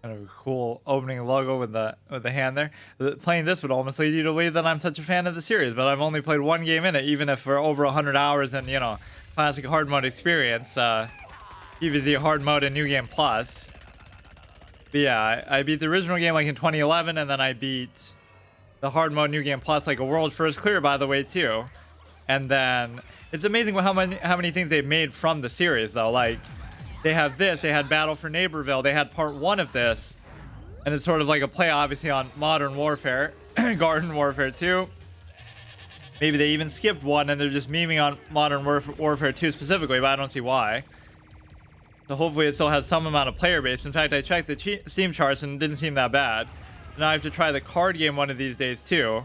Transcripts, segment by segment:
Kind of a cool opening logo with the hand there. Playing this would almost lead you to believe that I'm such a fan of the series, but I've only played one game in it, even if we're over 100 hours and, you know, classic hard mode experience. PvZ hard mode and New Game Plus. But yeah, I beat the original game like in 2011, and then I beat the hard mode New Game Plus, like a world first clear, by the way, too. And then it's amazing how many things they've made from the series, though. Like, they have this, they had Battle for Neighborville, they had part 1 of this, and it's sort of like a play, obviously, on Modern Warfare, Garden Warfare 2. Maybe they even skipped 1 and they're just memeing on Modern Warfare 2 specifically, but I don't see why. So hopefully it still has some amount of player base. In fact, I checked the Steam charts and it didn't seem that bad. Now I have to try the card game one of these days too.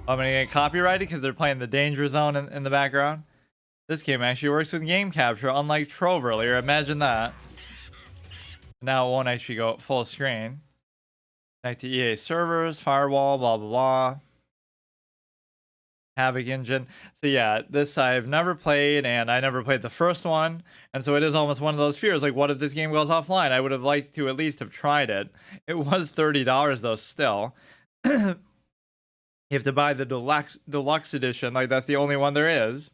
I'm gonna get copyrighted because they're playing the Danger Zone in the background. This game actually works with game capture, unlike Trove earlier. Imagine that. Now it won't actually go full screen. Connect to EA servers, firewall, blah blah blah. Havoc engine. So yeah, this I've never played, and I never played the first one, and so it is almost one of those fears. Like, what if this game goes offline? I would have liked to at least have tried it. It was $30 though. Still. You have to buy the deluxe edition. Like, that's the only one there is.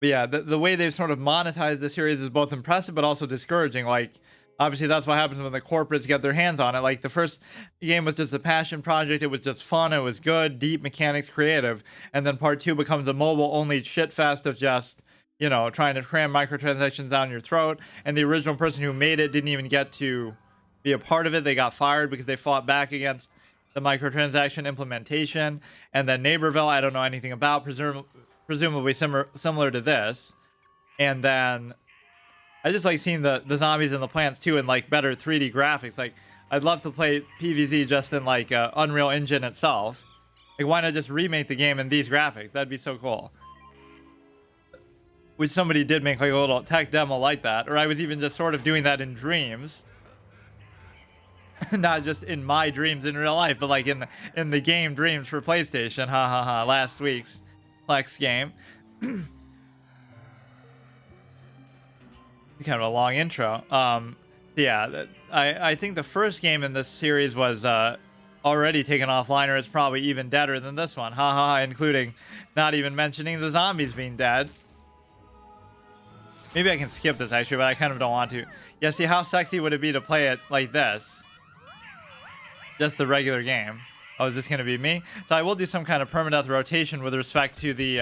But yeah, the way they've sort of monetized the series is both impressive but also discouraging. Like, obviously that's what happens when the corporates get their hands on it. Like, the first game was just a passion project. It was just fun. It was good, deep mechanics, creative. And then part 2 becomes a mobile-only shitfest of just, you know, trying to cram microtransactions down your throat. And the original person who made it didn't even get to be a part of it. They got fired because they fought back against the microtransaction implementation. And then Neighborville, I don't know anything about, presumably similar to this. And then I just like seeing the zombies and the plants too in like better 3D graphics. Like, I'd love to play PvZ just in like Unreal Engine itself. Like, why not just remake the game in these graphics? That'd be so cool. Which somebody did make like a little tech demo like that, or I was even just sort of doing that in dreams. Not just in my dreams in real life, but like in the game Dreams for PlayStation. Ha ha ha. Last week's Plex game. Kind of a long intro. Yeah, I think the first game in this series was already taken offline, or it's probably even deader than this one. Ha ha, including not even mentioning the zombies being dead. Maybe I can skip this actually, but I kind of don't want to. Yeah, see, how sexy would it be to play it like this? Just the regular game. Oh, is this going to be me? So I will do some kind of permadeath rotation with respect to the...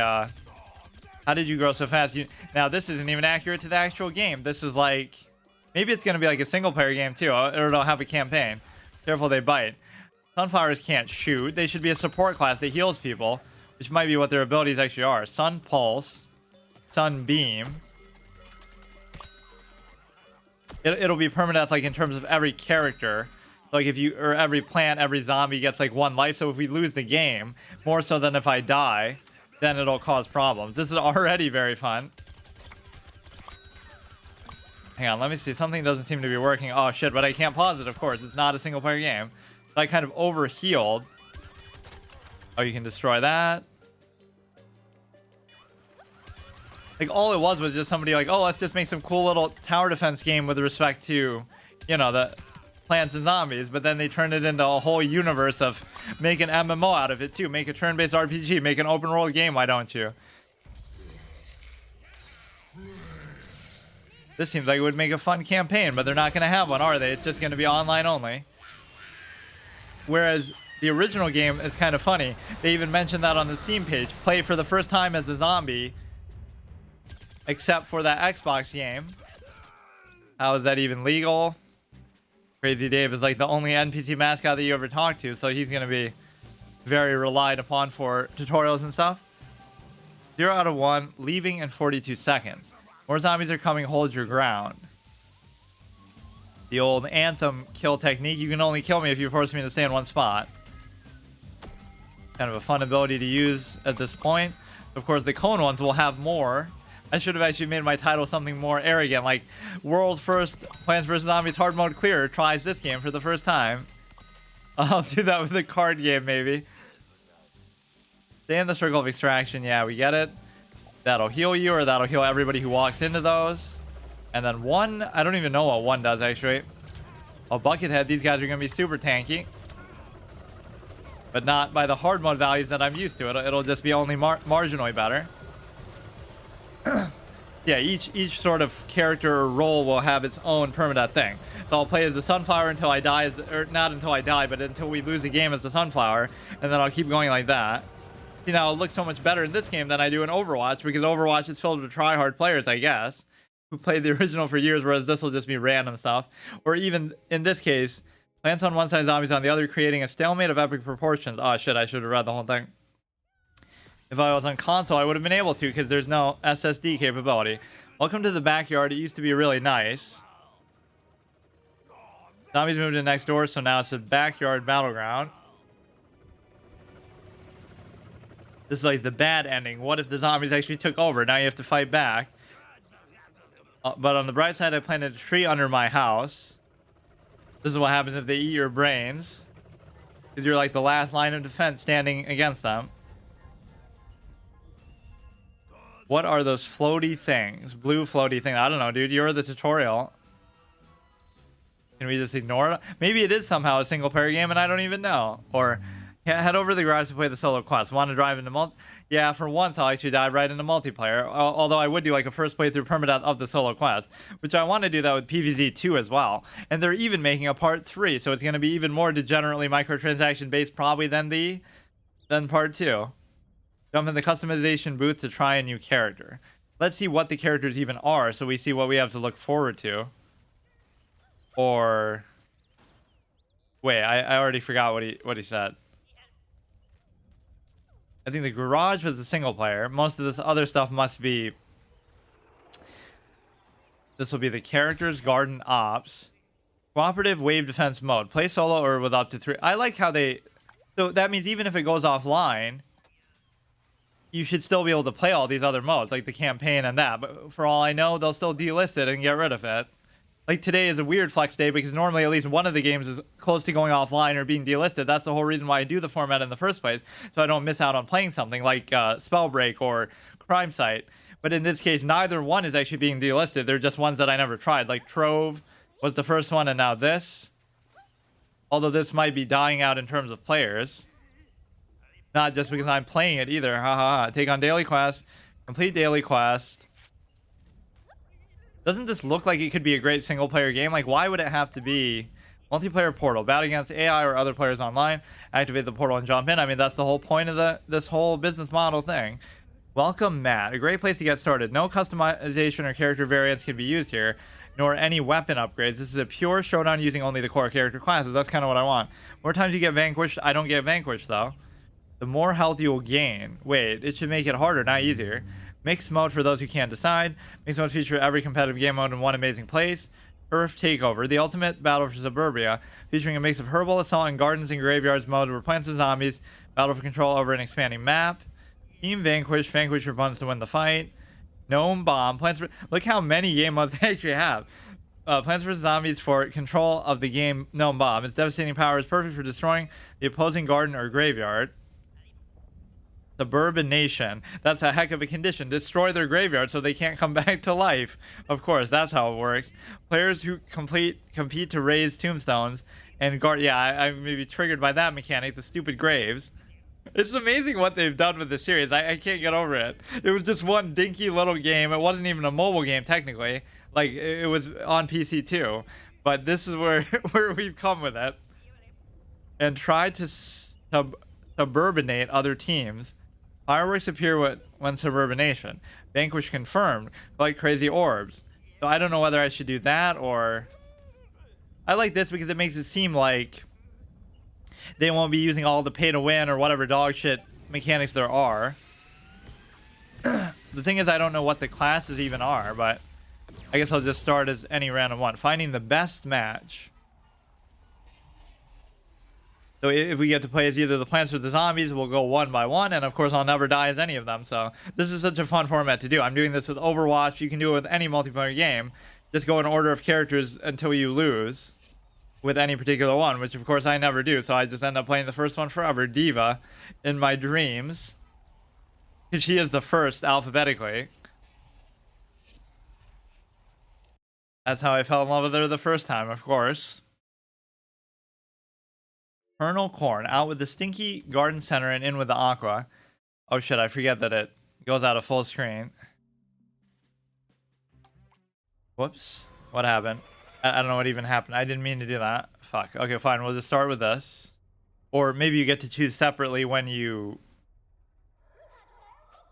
how did you grow so fast? Now, this isn't even accurate to the actual game. This is like... Maybe it's going to be like a single-player game, too. Or it'll have a campaign. Careful, they bite. Sunflowers can't shoot. They should be a support class that heals people, which might be what their abilities actually are. Sun Pulse. Sun Beam. It'll be permadeath, like, in terms of every character. Like, if you... Or every plant, every zombie gets, like, 1 life. So if we lose the game, more so than if I die, then it'll cause problems. This is already very fun. Hang on, let me see. Something doesn't seem to be working. Oh, shit, but I can't pause it, of course. It's not a single-player game. So I kind of over-healed. Oh, you can destroy that. Like, all it was just somebody like, oh, let's just make some cool little tower defense game with respect to, you know, the plants and zombies. But then they turned it into a whole universe of make an MMO out of it, too. Make a turn-based RPG. Make an open-world game, why don't you? This seems like it would make a fun campaign, but they're not going to have one, are they? It's just going to be online only. Whereas the original game is kind of funny. They even mentioned that on the Steam page. Play for the first time as a zombie, except for that Xbox game. How is that even legal? Crazy Dave is like the only NPC mascot that you ever talk to, so he's going to be very relied upon for tutorials and stuff. 0 out of 1, leaving in 42 seconds. More zombies are coming, hold your ground. The old Anthem kill technique. You can only kill me if you force me to stay in one spot. Kind of a fun ability to use at this point. Of course, the cone ones will have more. I should have actually made my title something more arrogant, like World First Plants vs. Zombies Hard Mode Clear tries this game for the first time. I'll do that with a card game, maybe. Stay in the circle of extraction. Yeah, we get it. that'll heal you, or that'll heal everybody who walks into those. And then one, I don't even know what one does actually. A Buckethead, these guys are going to be super tanky. But not by the hard mode values that I'm used to. It'll just be only marginally better. Yeah, each sort of character or role will have its own permadeath thing. So I'll play as the Sunflower until I die, or not until I die, but until we lose a game as the Sunflower, and then I'll keep going like that. See, now it looks so much better in this game than I do in Overwatch, because Overwatch is filled with try-hard players, I guess, who played the original for years, whereas this will just be random stuff. Or even, in this case, plants on one side, zombies on the other, creating a stalemate of epic proportions. Oh shit, I should have read the whole thing. If I was on console, I would have been able to, because there's no SSD capability. Welcome to the backyard. It used to be really nice. Zombies moved in next door, so now it's a backyard battleground. This is like the bad ending. What if the zombies actually took over? Now you have to fight back. But on the bright side, I planted a tree under my house. This is what happens if they eat your brains. Because you're like the last line of defense standing against them. What are those floaty things? Blue floaty thing. I don't know, dude. You're the tutorial. Can we just ignore it? Maybe it is somehow a single player game and I don't even know. Or head over to the garage to play the solo quest. Want to drive into Yeah, for once I'll actually dive right into multiplayer. Although I would do like a first playthrough permadeath of the solo quest, which I want to do that with PvZ 2 as well. And they're even making a part 3, so it's going to be even more degenerately microtransaction based probably than part 2. Jump in the customization booth to try a new character. Let's see what the characters even are, so we see what we have to look forward to. Or wait, I already forgot what he said. I think the garage was a single player. Most of this other stuff must be. This will be the characters, garden ops, cooperative wave defense mode. Play solo or with up to 3. I like how they. So that means even if it goes offline, you should still be able to play all these other modes, like the campaign and that. But for all I know, they'll still delist it and get rid of it. Like today is a weird flex day because normally at least one of the games is close to going offline or being delisted. That's the whole reason why I do the format in the first place, so I don't miss out on playing something like Spellbreak or Crime Site. But in this case, neither one is actually being delisted. They're just ones that I never tried. Like Trove was the first one, and now this. Although this might be dying out in terms of players. Not just because I'm playing it either. Ha. Take on daily quest. Complete daily quest. Doesn't this look like it could be a great single player game? Like, why would it have to be multiplayer portal? Battle against AI or other players online. Activate the portal and jump in. I mean, that's the whole point of this whole business model thing. Welcome, Matt. A great place to get started. No customization or character variants can be used here, nor any weapon upgrades. This is a pure showdown using only the core character classes. That's kind of what I want. More times you get vanquished. I don't get vanquished, though. The more health you will gain. Wait, it should make it harder, not easier. Mixed mode for those who can't decide. Mixed mode feature every competitive game mode in one amazing place. Earth Takeover, the ultimate battle for suburbia, featuring a mix of herbal assault and gardens and graveyards mode where plants and zombies battle for control over an expanding map. Team Vanquish, vanquish your opponents to win the fight. Gnome Bomb, plants for, look how many game modes they actually have. Plants vs Zombies for control of the game Gnome Bomb. Its devastating power is perfect for destroying the opposing garden or graveyard. Suburban Nation. That's a heck of a condition. Destroy their graveyard so they can't come back to life. Of course, that's how it works. Players who compete to raise tombstones and guard. Yeah, I may be triggered by that mechanic. The stupid graves. It's amazing what they've done with the series. I can't get over it. It was just one dinky little game. It wasn't even a mobile game technically. Like it was on PC too. But this is where we've come with it. And try to suburbanate other teams. Fireworks appear when suburbanation. Vanquish confirmed. Like crazy orbs. So I don't know whether I should do that or... I like this because it makes it seem like they won't be using all the pay to win or whatever dog shit mechanics there are. The thing is, I don't know what the classes even are, but I guess I'll just start as any random one. Finding the best match. So if we get to play as either the plants or the zombies, we'll go one by one, and of course I'll never die as any of them. So this is such a fun format to do. I'm doing this with Overwatch. You can do it with any multiplayer game. Just go in order of characters until you lose with any particular one, which of course I never do. So I just end up playing the first one forever, Diva, in my dreams. She is the first alphabetically. That's how I fell in love with her the first time, of course. Colonel Corn, out with the stinky garden center and in with the aqua. Oh shit, I forget that it goes out of full screen. Whoops. What happened? I don't know what even happened. I didn't mean to do that. Fuck. Okay, fine. We'll just start with this. Or maybe you get to choose separately when you...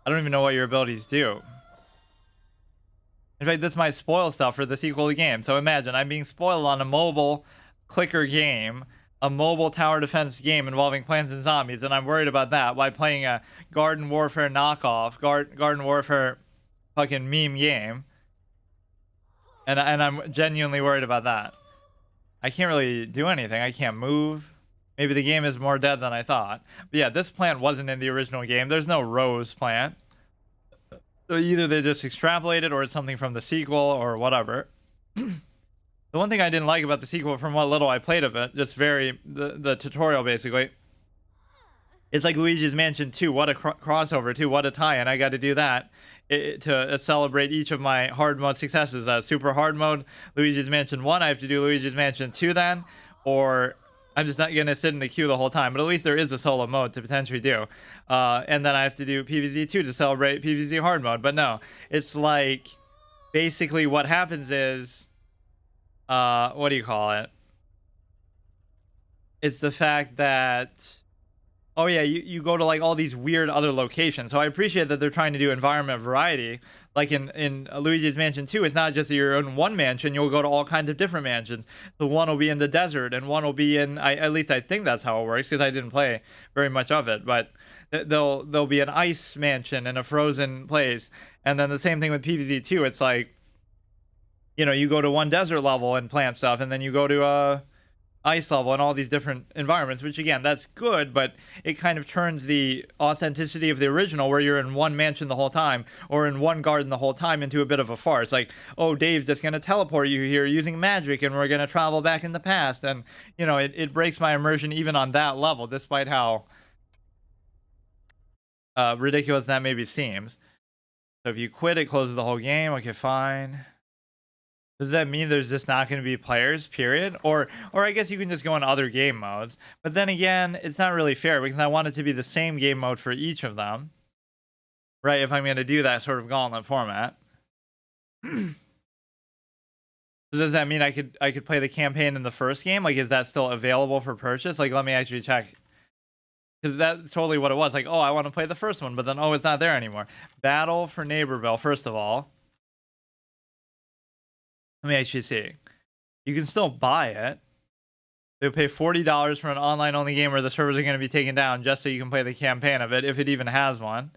I don't even know what your abilities do. In fact, this might spoil stuff for the sequel to the game. So imagine, I'm being spoiled on a mobile clicker game, a mobile tower defense game involving Plants and Zombies, and I'm worried about that while playing a Garden Warfare knockoff, Garden Warfare fucking meme game. And I'm genuinely worried about that. I can't really do anything. I can't move. Maybe the game is more dead than I thought. But yeah, this plant wasn't in the original game. There's no rose plant. So either they just extrapolated or it's something from the sequel or whatever. The one thing I didn't like about the sequel from what little I played of it, just the tutorial basically, it's like Luigi's Mansion 2. What a crossover too. What a tie-in. I got to do that to celebrate each of my hard mode successes. Super hard mode, Luigi's Mansion 1. I have to do Luigi's Mansion 2 then, or I'm just not going to sit in the queue the whole time. But at least there is a solo mode to potentially do. And then I have to do PvZ 2 to celebrate PvZ hard mode. But no, it's like basically what happens is, what do you call it? It's the fact that... Oh yeah, you go to like all these weird other locations. So I appreciate that they're trying to do environment variety. Like in Luigi's Mansion 2, it's not just that you're in one mansion, you'll go to all kinds of different mansions. So one will be in the desert and one will be in, at least I think that's how it works because I didn't play very much of it, but there'll be an ice mansion and a frozen place. And then the same thing with PvZ 2. It's like, you know, you go to one desert level and plant stuff, and then you go to a ice level and all these different environments, which again, that's good, but it kind of turns the authenticity of the original where you're in one mansion the whole time or in one garden the whole time into a bit of a farce. Like, oh, Dave's just going to teleport you here using magic and we're going to travel back in the past. And, you know, it breaks my immersion even on that level, despite how ridiculous that maybe seems. So if you quit, it closes the whole game. Okay, fine. Does that mean there's just not going to be players, period? Or I guess you can just go in other game modes. But then again, it's not really fair because I want it to be the same game mode for each of them. Right, if I'm going to do that sort of gauntlet format. So does that mean I could play the campaign in the first game? Like, is that still available for purchase? Like, let me actually check. Because that's totally what it was. Like, oh, I want to play the first one, but then, oh, it's not there anymore. Battle for Neighborville, first of all. Let me actually see. You can still buy it. They'll pay $40 for an online-only game where the servers are going to be taken down just so you can play the campaign of it, if it even has one.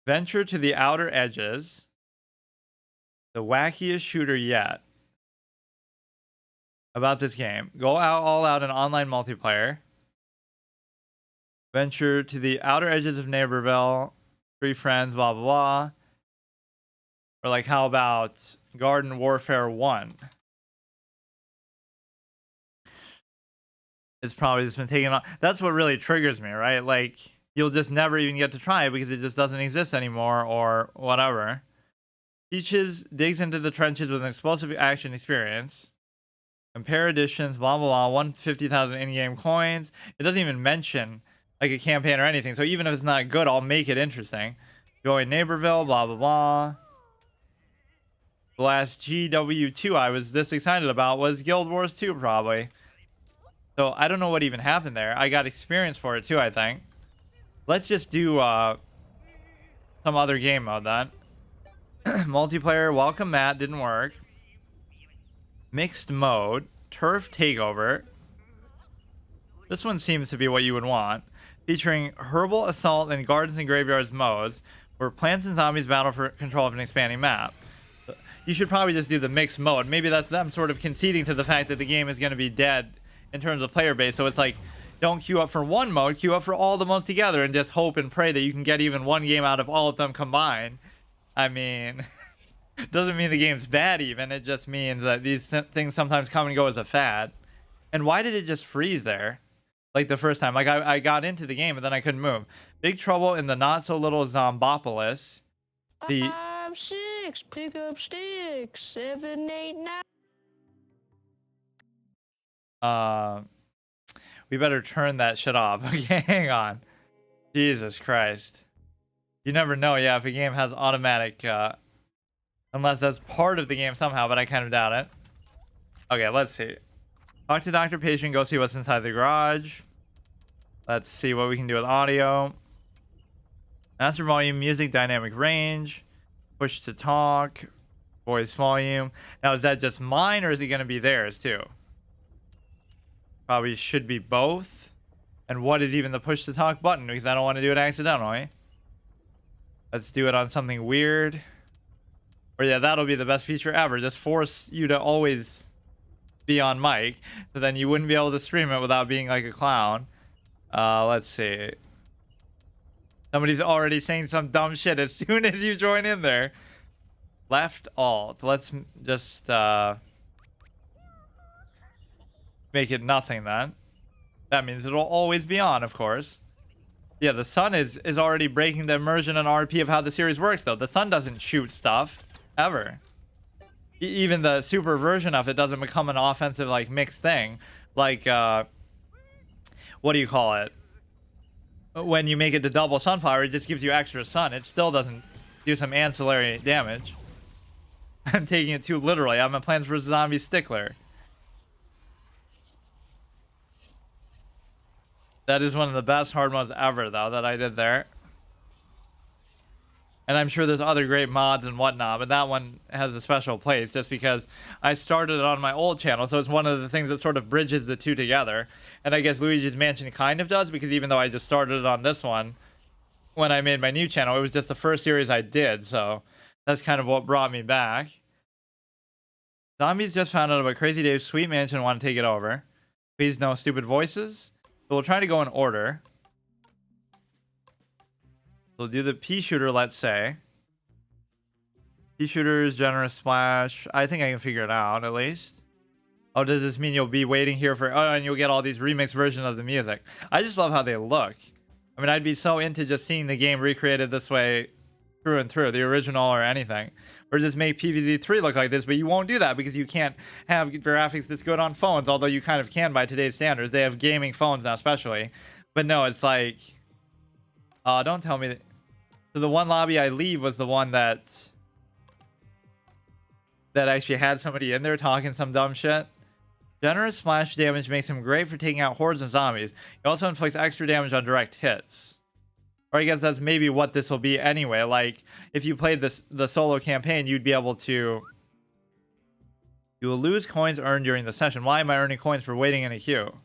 Venture to the outer edges. The wackiest shooter yet. About this game. Go out all out in online multiplayer. Venture to the outer edges of Neighborville. Free friends, blah, blah, blah. Or like, how about Garden Warfare 1? It's probably just been taken off. That's what really triggers me, right? Like, you'll just never even get to try it because it just doesn't exist anymore or whatever. Peaches digs into the trenches with an explosive action experience. Compare editions, blah, blah, blah. 150,000 in-game coins. It doesn't even mention like a campaign or anything. So even if it's not good, I'll make it interesting. Join Neighborville, blah, blah, blah. The last GW2 I was this excited about was Guild Wars 2, probably. So I don't know what even happened there. I got experience for it too, I think. Let's just do some other game mode then. Multiplayer, welcome Matt, didn't work. Mixed mode, turf takeover. This one seems to be what you would want. Featuring herbal assault and gardens and graveyards modes, where plants and zombies battle for control of an expanding map. You should probably just do the mixed mode. Maybe that's them sort of conceding to the fact that the game is going to be dead in terms of player base. So it's like, don't queue up for one mode, queue up for all the modes together and just hope and pray that you can get even one game out of all of them combined. I mean, doesn't mean the game's bad even. It just means that these things sometimes come and go as a fad. And why did it just freeze there? Like the first time. Like I got into the game and then I couldn't move. Big Trouble in the Not So Little Zombopolis. The 5, 6, pick up sticks. 7, 8, 9. We better turn that shit off. Okay, hang on. Jesus Christ. You never know, yeah, if a game has automatic, unless that's part of the game somehow, but I kind of doubt it. Okay, let's see. Talk to Dr. Patient, go see what's inside the garage. Let's see what we can do with audio. Master volume, music, dynamic range. Push to talk. Voice volume. Now, is that just mine or is it going to be theirs too? Probably should be both. And what is even the push to talk button? Because I don't want to do it accidentally. Let's do it on something weird. Or yeah, that'll be the best feature ever. Just force you to always be on mic. So then you wouldn't be able to stream it without being like a clown. Let's see. Somebody's already saying some dumb shit as soon as you join in there. Left alt. Let's just make it nothing then. That means it'll always be on, of course. Yeah, the sun is already breaking the immersion and RP of how the series works, though. The sun doesn't shoot stuff, ever. Even the super version of it doesn't become an offensive, like, mixed thing. Like, what do you call it? When you make it to double sunflower, it just gives you extra sun. It still doesn't do some ancillary damage. I'm taking it too literally. I'm a Plants vs. Zombies stickler. That is one of the best hard modes ever, though, that I did there. And I'm sure there's other great mods and whatnot, but that one has a special place just because I started it on my old channel, so it's one of the things that sort of bridges the two together. And I guess Luigi's Mansion kind of does, because even though I just started it on this one, when I made my new channel, it was just the first series I did, so that's kind of what brought me back. Zombies just found out about Crazy Dave's Sweet Mansion and want to take it over. Please no stupid voices. So we'll try to go in order. We'll do the pea shooter, let's say. Pea shooters, generous splash. I think I can figure it out, at least. Oh, does this mean you'll be waiting here for... Oh, and you'll get all these remixed versions of the music. I just love how they look. I mean, I'd be so into just seeing the game recreated this way through and through, the original or anything. Or just make PvZ3 look like this, but you won't do that because you can't have graphics this good on phones, although you kind of can by today's standards. They have gaming phones now, especially. But no, it's like... don't tell me that... So the one lobby I leave was the one that actually had somebody in there talking some dumb shit. Generous splash damage makes him great for taking out hordes of zombies. He also inflicts extra damage on direct hits. Or I guess that's maybe what this will be anyway. Like, if you played the solo campaign, you'd be able to... You will lose coins earned during the session. Why am I earning coins for waiting in a queue?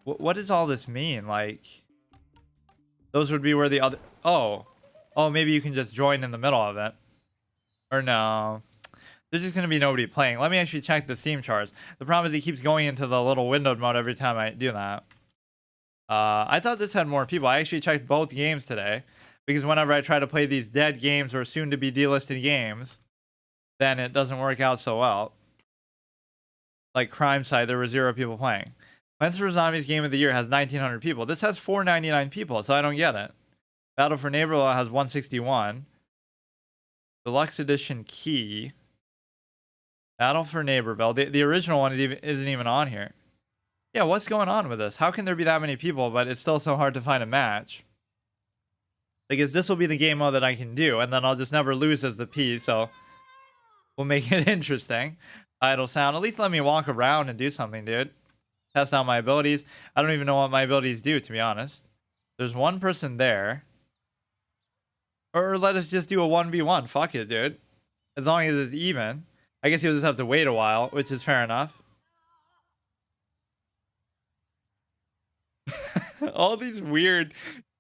What does all this mean? Like, those would be where the other... Oh, maybe you can just join in the middle of it. Or no. There's just going to be nobody playing. Let me actually check the Steam charts. The problem is he keeps going into the little windowed mode every time I do that. I thought this had more people. I actually checked both games today, because whenever I try to play these dead games or soon to be delisted games, then it doesn't work out so well. Like Crime Site, there were 0 people playing. Plants vs. Zombies Game of the Year has 1,900 people. This has 499 people, so I don't get it. Battle for Neighborville has 161. Deluxe Edition Key. Battle for Neighborville. The original one isn't even on here. Yeah, what's going on with this? How can there be that many people, but it's still so hard to find a match? Because this will be the game mode that I can do, and then I'll just never lose as the P, so we'll make it interesting. Idle sound. At least let me walk around and do something, dude. Test out my abilities. I don't even know what my abilities do, to be honest. There's one person there. Or let us just do a 1v1. Fuck it, dude. As long as it's even. I guess you'll just have to wait a while, which is fair enough. All these weird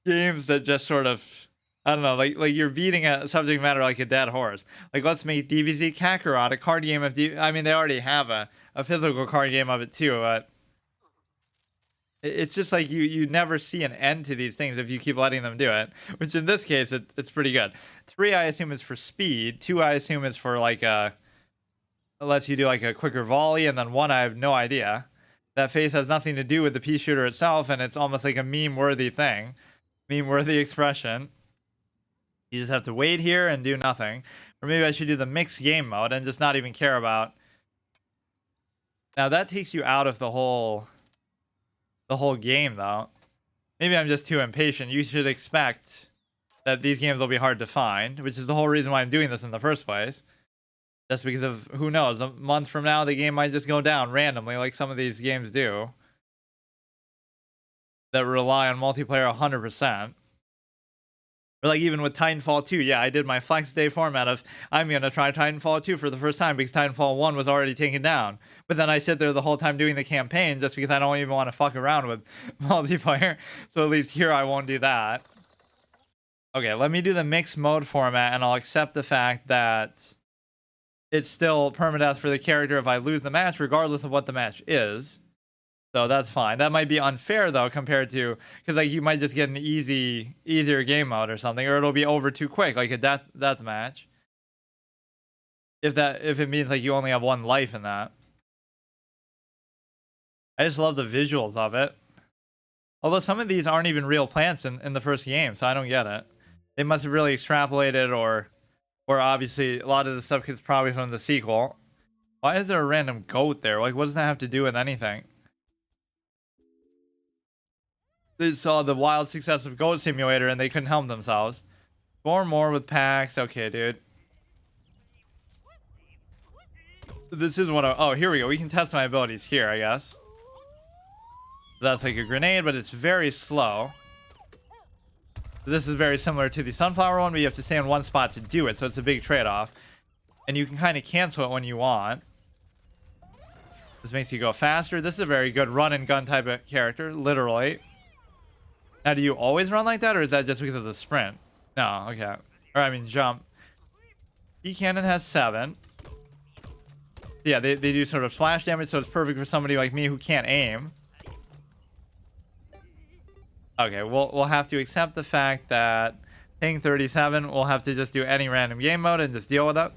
games that just sort of, I don't know, like you're beating a subject matter like a dead horse. Like, let's make DBZ Kakarot a card game of I mean, they already have a physical card game of it too, but it's just like you never see an end to these things if you keep letting them do it, which in this case it's pretty good. 3 I assume is for speed, 2 I assume is for like lets you do like a quicker volley, and then 1 I have no idea. That face has nothing to do with the pea shooter itself, and it's almost like a meme-worthy thing. Meme-worthy expression. You just have to wait here and do nothing. Or maybe I should do the mixed game mode and just not even care about... Now that takes you out of the whole game, though. Maybe I'm just too impatient. You should expect that these games will be hard to find, which is the whole reason why I'm doing this in the first place. Just because of, who knows, a month from now, the game might just go down randomly, like some of these games do. That rely on multiplayer 100%. Or like even with Titanfall 2, yeah, I did my flex day format of, I'm going to try Titanfall 2 for the first time because Titanfall 1 was already taken down. But then I sit there the whole time doing the campaign just because I don't even want to fuck around with multiplayer. So at least here I won't do that. Okay, let me do the mixed mode format and I'll accept the fact that it's still permadeath for the character if I lose the match, regardless of what the match is. So that's fine. That might be unfair though, compared to, because like you might just get an easier game mode or something, or it'll be over too quick, like a death match. If it means like you only have one life in that. I just love the visuals of it. Although some of these aren't even real plants in the first game, so I don't get it. They must have really extrapolated, or obviously a lot of the stuff is probably from the sequel. Why is there a random goat there? Like, what does that have to do with anything? They saw the wild success of Goat Simulator and they couldn't help themselves. 4 more with packs. Okay, dude. This is what oh, here we go. We can test my abilities here, I guess. That's like a grenade, but it's very slow. This is very similar to the sunflower one, but you have to stay in one spot to do it, so it's a big trade-off. And you can kind of cancel it when you want. This makes you go faster. This is a very good run and gun type of character, literally. Now, do you always run like that, or is that just because of the sprint? No, okay. Or, I mean, jump. E-cannon has 7. Yeah, they do sort of splash damage, so it's perfect for somebody like me who can't aim. Okay, we'll have to accept the fact that ping 37, we'll have to just do any random game mode and just deal with it.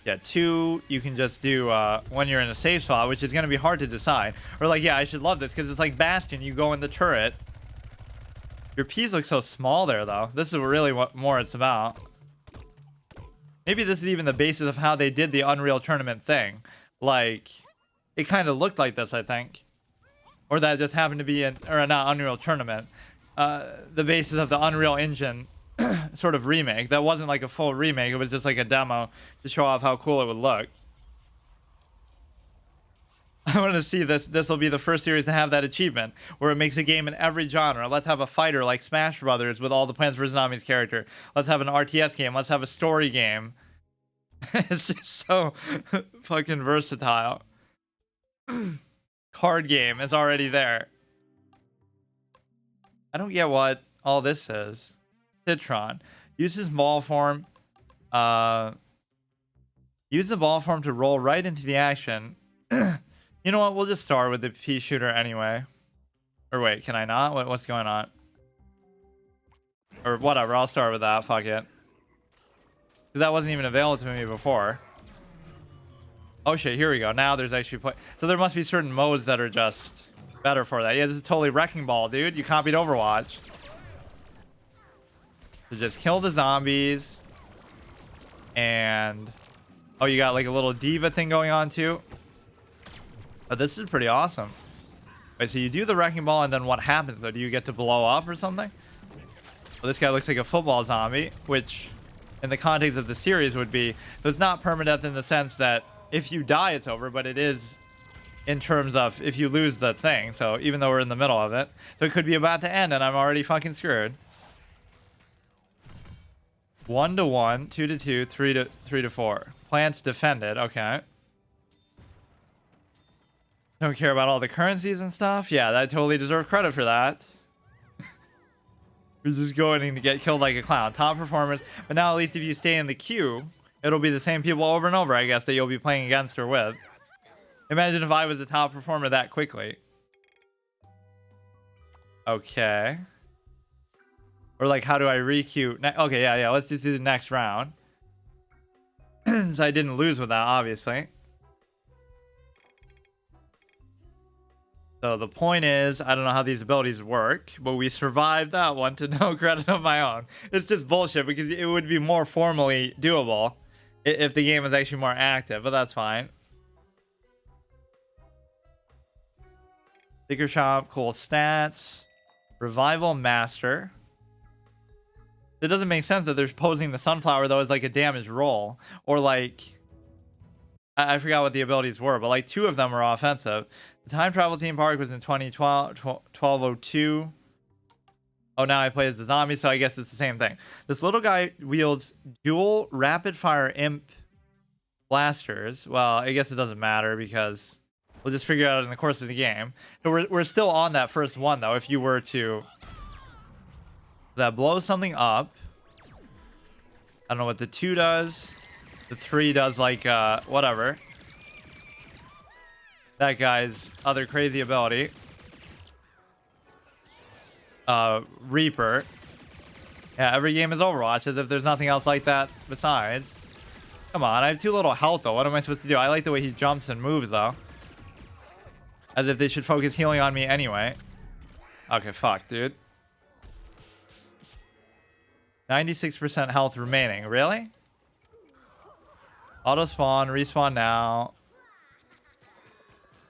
Yeah, 2, you can just do when you're in a safe spot, which is going to be hard to decide. Or like, yeah, I should love this because it's like Bastion. You go in the turret. Your P's look so small there, though. This is really what more it's about. Maybe this is even the basis of how they did the Unreal Tournament thing. Like, it kind of looked like this, I think. Or that just happened to be or not Unreal Tournament. The basis of the Unreal Engine sort of remake. That wasn't like a full remake. It was just like a demo to show off how cool it would look. I want to see this. This will be the first series to have that achievement where it makes a game in every genre. Let's have a fighter like Smash Brothers with all the Plants vs. Zombies character. Let's have an RTS game. Let's have a story game. It's just so fucking versatile. Card game is already there. I don't get what all this is. Citron. Use his ball form. Use the ball form to roll right into the action. You know what? We'll just start with the pea shooter anyway. Or wait, can I not? What's going on? Or whatever, I'll start with that. Fuck it. Because that wasn't even available to me before. Oh shit, here we go. Now there's actually play. So there must be certain modes that are just better for that. Yeah, this is totally Wrecking Ball, dude. You copied Overwatch. So just kill the zombies. And... oh, you got like a little diva thing going on too. Oh, this is pretty awesome. Wait, so you do the Wrecking Ball and then what happens though? Do you get to blow up or something? Well, this guy looks like a football zombie, which in the context of the series would be... so it's not permadeath in the sense that if you die, it's over, but it is in terms of if you lose the thing. So even though we're in the middle of it, so it could be about to end and I'm already fucking screwed. 1 to 1, 2 to 2, 3 to 4. Plants defended. Okay. Don't care about all the currencies and stuff. Yeah, I totally deserve credit for that. You're just going to get killed like a clown. Top performers. But now at least if you stay in the queue, it'll be the same people over and over, I guess, that you'll be playing against or with. Imagine if I was the top performer that quickly. Okay. Or like, how do I re-queue? Okay, yeah. Let's just do the next round. So I didn't lose with that, obviously. So the point is, I don't know how these abilities work, but we survived that one to no credit of my own. It's just bullshit because it would be more formally doable if the game was actually more active, but that's fine. Sticker shop, cool stats. Revival master. It doesn't make sense that they're posing the sunflower though as like a damage roll, or like I forgot what the abilities were, but like 2 of them are offensive. The time travel theme park was in 2012, 1202. Oh, now I play as the zombie, so I guess it's the same thing. This little guy wields dual rapid fire imp blasters. Well, I guess it doesn't matter because we'll just figure it out in the course of the game. So we're still on that first one though. If you were to that blows something up. I don't know what the 2 does. The 3 does like whatever. That guy's other crazy ability. Reaper. Yeah, every game is Overwatch as if there's nothing else like that besides. Come on, I have 2 little health though. What am I supposed to do? I like the way he jumps and moves though. As if they should focus healing on me anyway. Okay, fuck, dude. 96% health remaining. Really? Auto spawn, respawn now.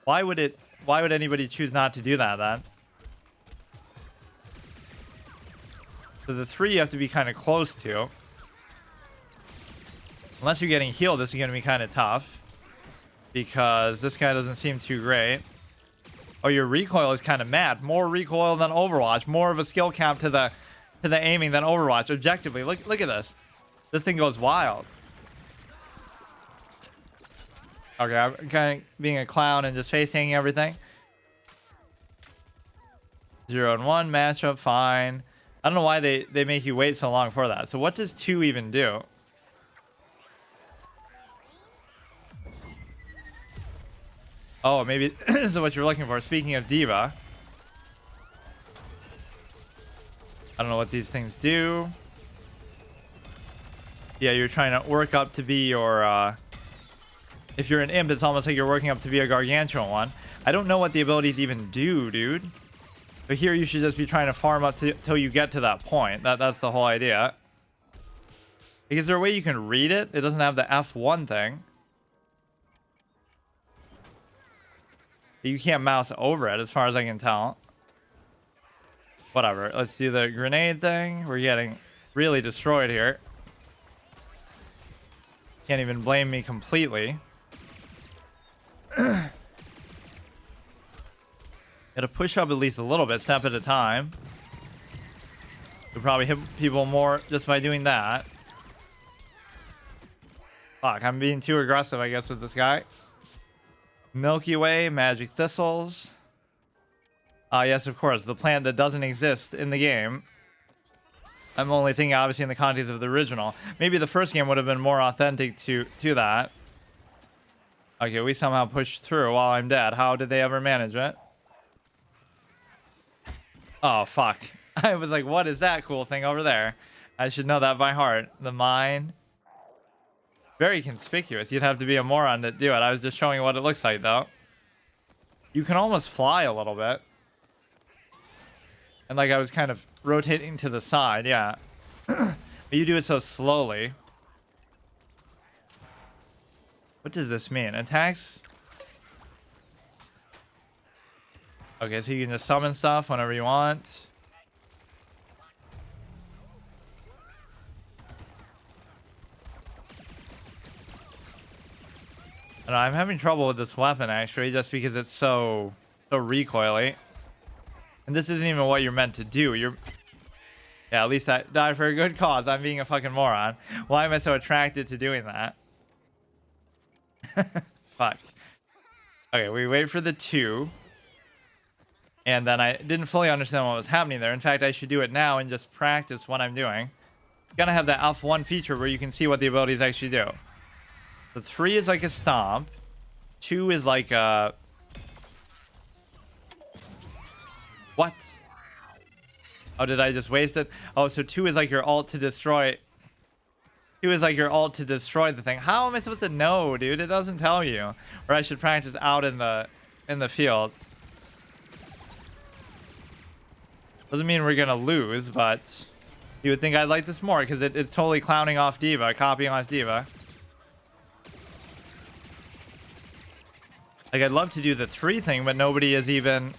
Why would anybody choose not to do that then? So the 3 you have to be kind of close to. Unless you're getting healed, this is going to be kind of tough. Because this guy doesn't seem too great. Oh, your recoil is kind of mad. More recoil than Overwatch. More of a skill cap to the aiming than Overwatch. Objectively, look at this. This thing goes wild. Okay, I'm kind of being a clown and just face hanging everything. 0 and 1 matchup, fine. I don't know why they make you wait so long for that. So what does 2 even do? Oh, maybe this is what you're looking for. Speaking of Diva. I don't know what these things do. Yeah, you're trying to work up to be your... if you're an imp, it's almost like you're working up to be a gargantuan one. I don't know what the abilities even do, dude. But here you should just be trying to farm up till you get to that point. That's the whole idea. Like, is there a way you can read it? It doesn't have the F1 thing. You can't mouse over it as far as I can tell. Whatever. Let's do the grenade thing. We're getting really destroyed here. Can't even blame me completely. Gotta push up at least a little bit, step at a time. We'll probably hit people more just by doing that. Fuck, I'm being too aggressive, I guess, with this guy. Milky Way, magic thistles. Yes, of course, the plant that doesn't exist in the game. I'm only thinking, obviously, in the context of the original. Maybe the first game would have been more authentic to that. Okay, we somehow pushed through while I'm dead. How did they ever manage it? Oh, fuck. I was like, what is that cool thing over there? I should know that by heart. The mine. Very conspicuous. You'd have to be a moron to do it. I was just showing you what it looks like, though. You can almost fly a little bit. And like I was kind of rotating to the side, yeah. But you do it so slowly. What does this mean? Attacks? Okay, so you can just summon stuff whenever you want. I don't know, I'm having trouble with this weapon, actually, just because it's so recoily. And this isn't even what you're meant to do. Yeah, at least I died for a good cause. I'm being a fucking moron. Why am I so attracted to doing that? Fuck. Okay, we wait for the 2. And then I didn't fully understand what was happening there. In fact, I should do it now and just practice what I'm doing. You gotta have that F1 feature where you can see what the abilities actually do. The 3 is like a stomp. 2 is like a... What? Oh, did I just waste it? Oh, so 2 is like your ult to destroy... 2 is like your ult to destroy the thing. How am I supposed to know, dude? It doesn't tell you. Or I should practice out in the field. Doesn't mean we're gonna lose, but you would think I'd like this more because it's totally clowning off D.Va, copying off D.Va. Like, I'd love to do the 3 thing, but nobody is even...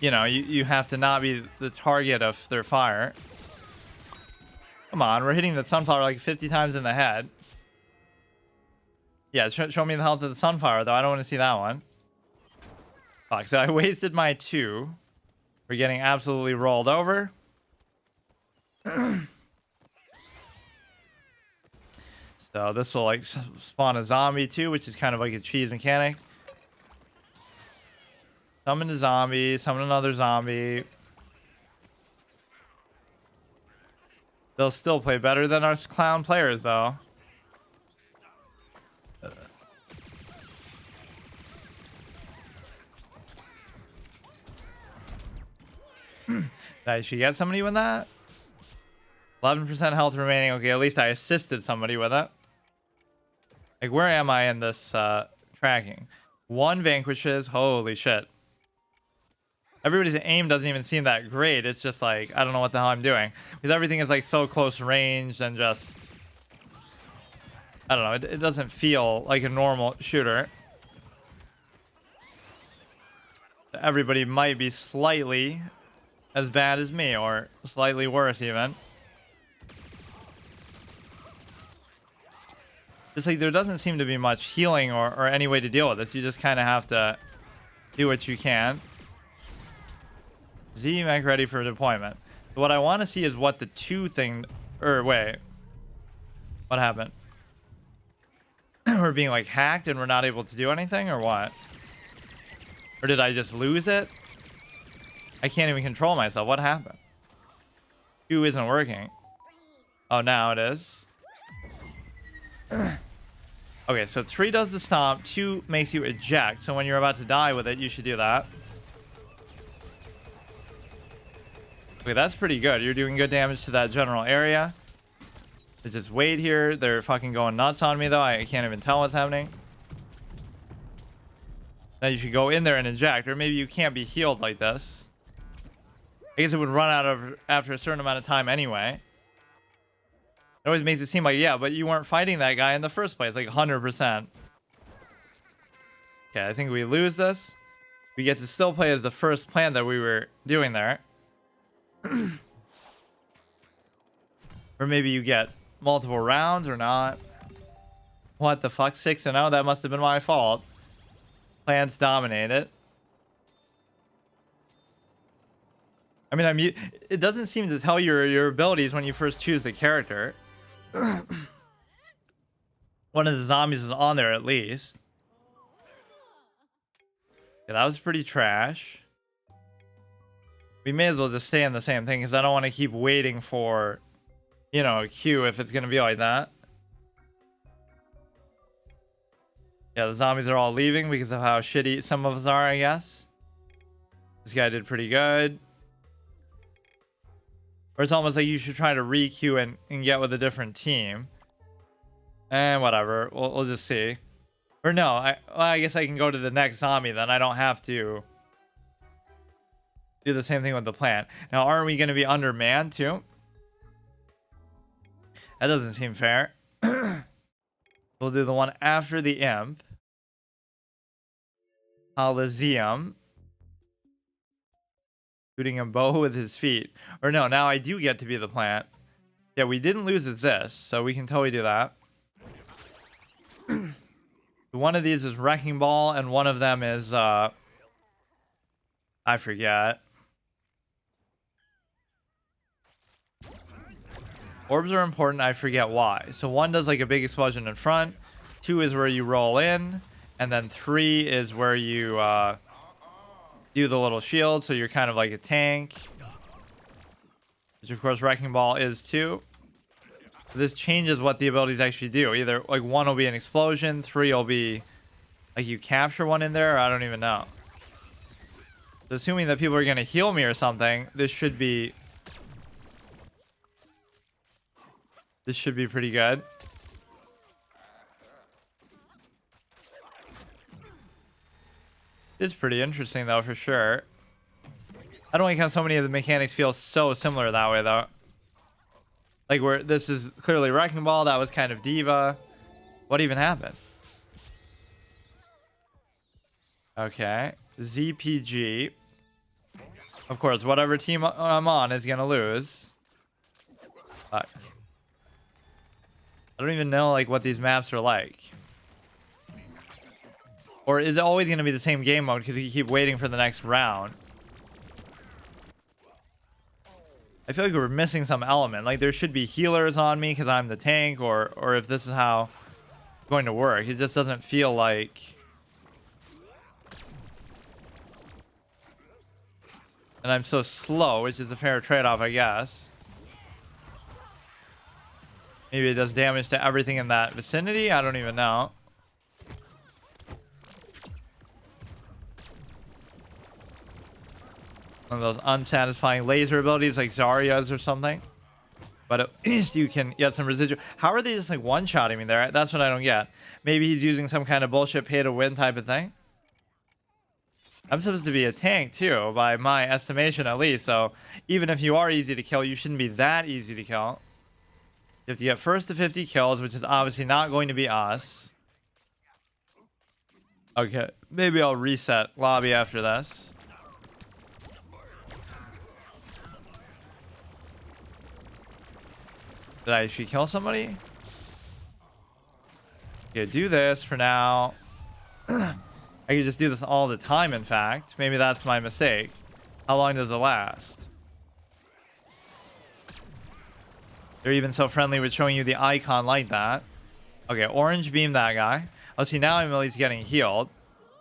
You know, you have to not be the target of their fire. Come on, we're hitting the sunflower like 50 times in the head. Yeah, show me the health of the sunflower, though. I don't want to see that one. Fuck, so I wasted my 2. We're getting absolutely rolled over. So this will, like, spawn a zombie, too, which is kind of like a cheese mechanic. Summon a zombie, summon another zombie. They'll still play better than our clown players, though. Did I actually get somebody with that? 11% health remaining. Okay, at least I assisted somebody with it. Like, where am I in this tracking? 1 vanquishes. Holy shit. Everybody's aim doesn't even seem that great. It's just like, I don't know what the hell I'm doing. Because everything is like so close range and just... I don't know. It doesn't feel like a normal shooter. Everybody might be slightly as bad as me, or slightly worse even. It's like there doesn't seem to be much healing or any way to deal with this. You just kind of have to do what you can. Z-mech ready for deployment. So what I want to see is what the 2 thing... Or wait. What happened? We're being like hacked and we're not able to do anything, or what? Or did I just lose it? I can't even control myself. What happened? 2 isn't working. Oh, now it is. Okay, so 3 does the stomp. 2 makes you eject. So when you're about to die with it, you should do that. Okay, that's pretty good. You're doing good damage to that general area. Let's just wait here. They're fucking going nuts on me, though. I can't even tell what's happening. Now you should go in there and eject. Or maybe you can't be healed like this. I guess it would run out of after a certain amount of time anyway. It always makes it seem like, yeah, but you weren't fighting that guy in the first place. Like 100%. Okay, I think we lose this. We get to still play as the first plan that we were doing there. Or maybe you get multiple rounds or not. What the fuck? 6-0? That must have been my fault. Plants dominate it. I mean, it doesn't seem to tell your abilities when you first choose the character. One of the zombies is on there at least. Yeah, that was pretty trash. We may as well just stay in the same thing because I don't want to keep waiting for, you know, a queue if it's going to be like that. Yeah, the zombies are all leaving because of how shitty some of us are, I guess. This guy did pretty good. Or it's almost like you should try to re-queue and get with a different team. And whatever. We'll just see. Or no, I guess I can go to the next zombie then. I don't have to do the same thing with the plant. Now, aren't we going to be undermanned too? That doesn't seem fair. We'll do the one after the imp. Coliseum. Shooting a bow with his feet. Or no, now I do get to be the plant. Yeah, we didn't lose as this, so we can totally do that. One of these is Wrecking Ball, and one of them is, I forget. Orbs are important, I forget why. So 1 does like a big explosion in front. 2 is where you roll in. And then 3 is where you do the little shield, so you're kind of like a tank. Which of course Wrecking Ball is too. This changes what the abilities actually do. Either like 1 will be an explosion, 3 will be like you capture one in there, or I don't even know. So assuming that people are going to heal me or something, this should be pretty good. It's pretty interesting though, for sure. I don't like how so many of the mechanics feel so similar that way though. Like where this is clearly Wrecking Ball, that was kind of Diva. What even happened? Okay. ZPG. Of course, whatever team I'm on is gonna lose. Fuck. I don't even know like what these maps are like. Or is it always gonna be the same game mode because you keep waiting for the next round? I feel like we're missing some element. Like there should be healers on me because I'm the tank, or if this is how it's going to work. It just doesn't feel like. And I'm so slow, which is a fair trade-off, I guess. Maybe it does damage to everything in that vicinity. I don't even know. One of those unsatisfying laser abilities like Zarya's or something. But at least you can get some residual. How are they just like one-shotting me there? That's what I don't get. Maybe he's using some kind of bullshit pay-to-win type of thing. I'm supposed to be a tank too, by my estimation at least. So even if you are easy to kill, you shouldn't be that easy to kill. You have to get first to 50 kills, which is obviously not going to be us. Okay, maybe I'll reset lobby after this. Did I actually kill somebody? Okay, do this for now. I could just do this all the time, in fact. Maybe that's my mistake. How long does it last? They're even so friendly with showing you the icon like that. Okay, orange beam that guy. Oh, see, now I'm at least getting healed.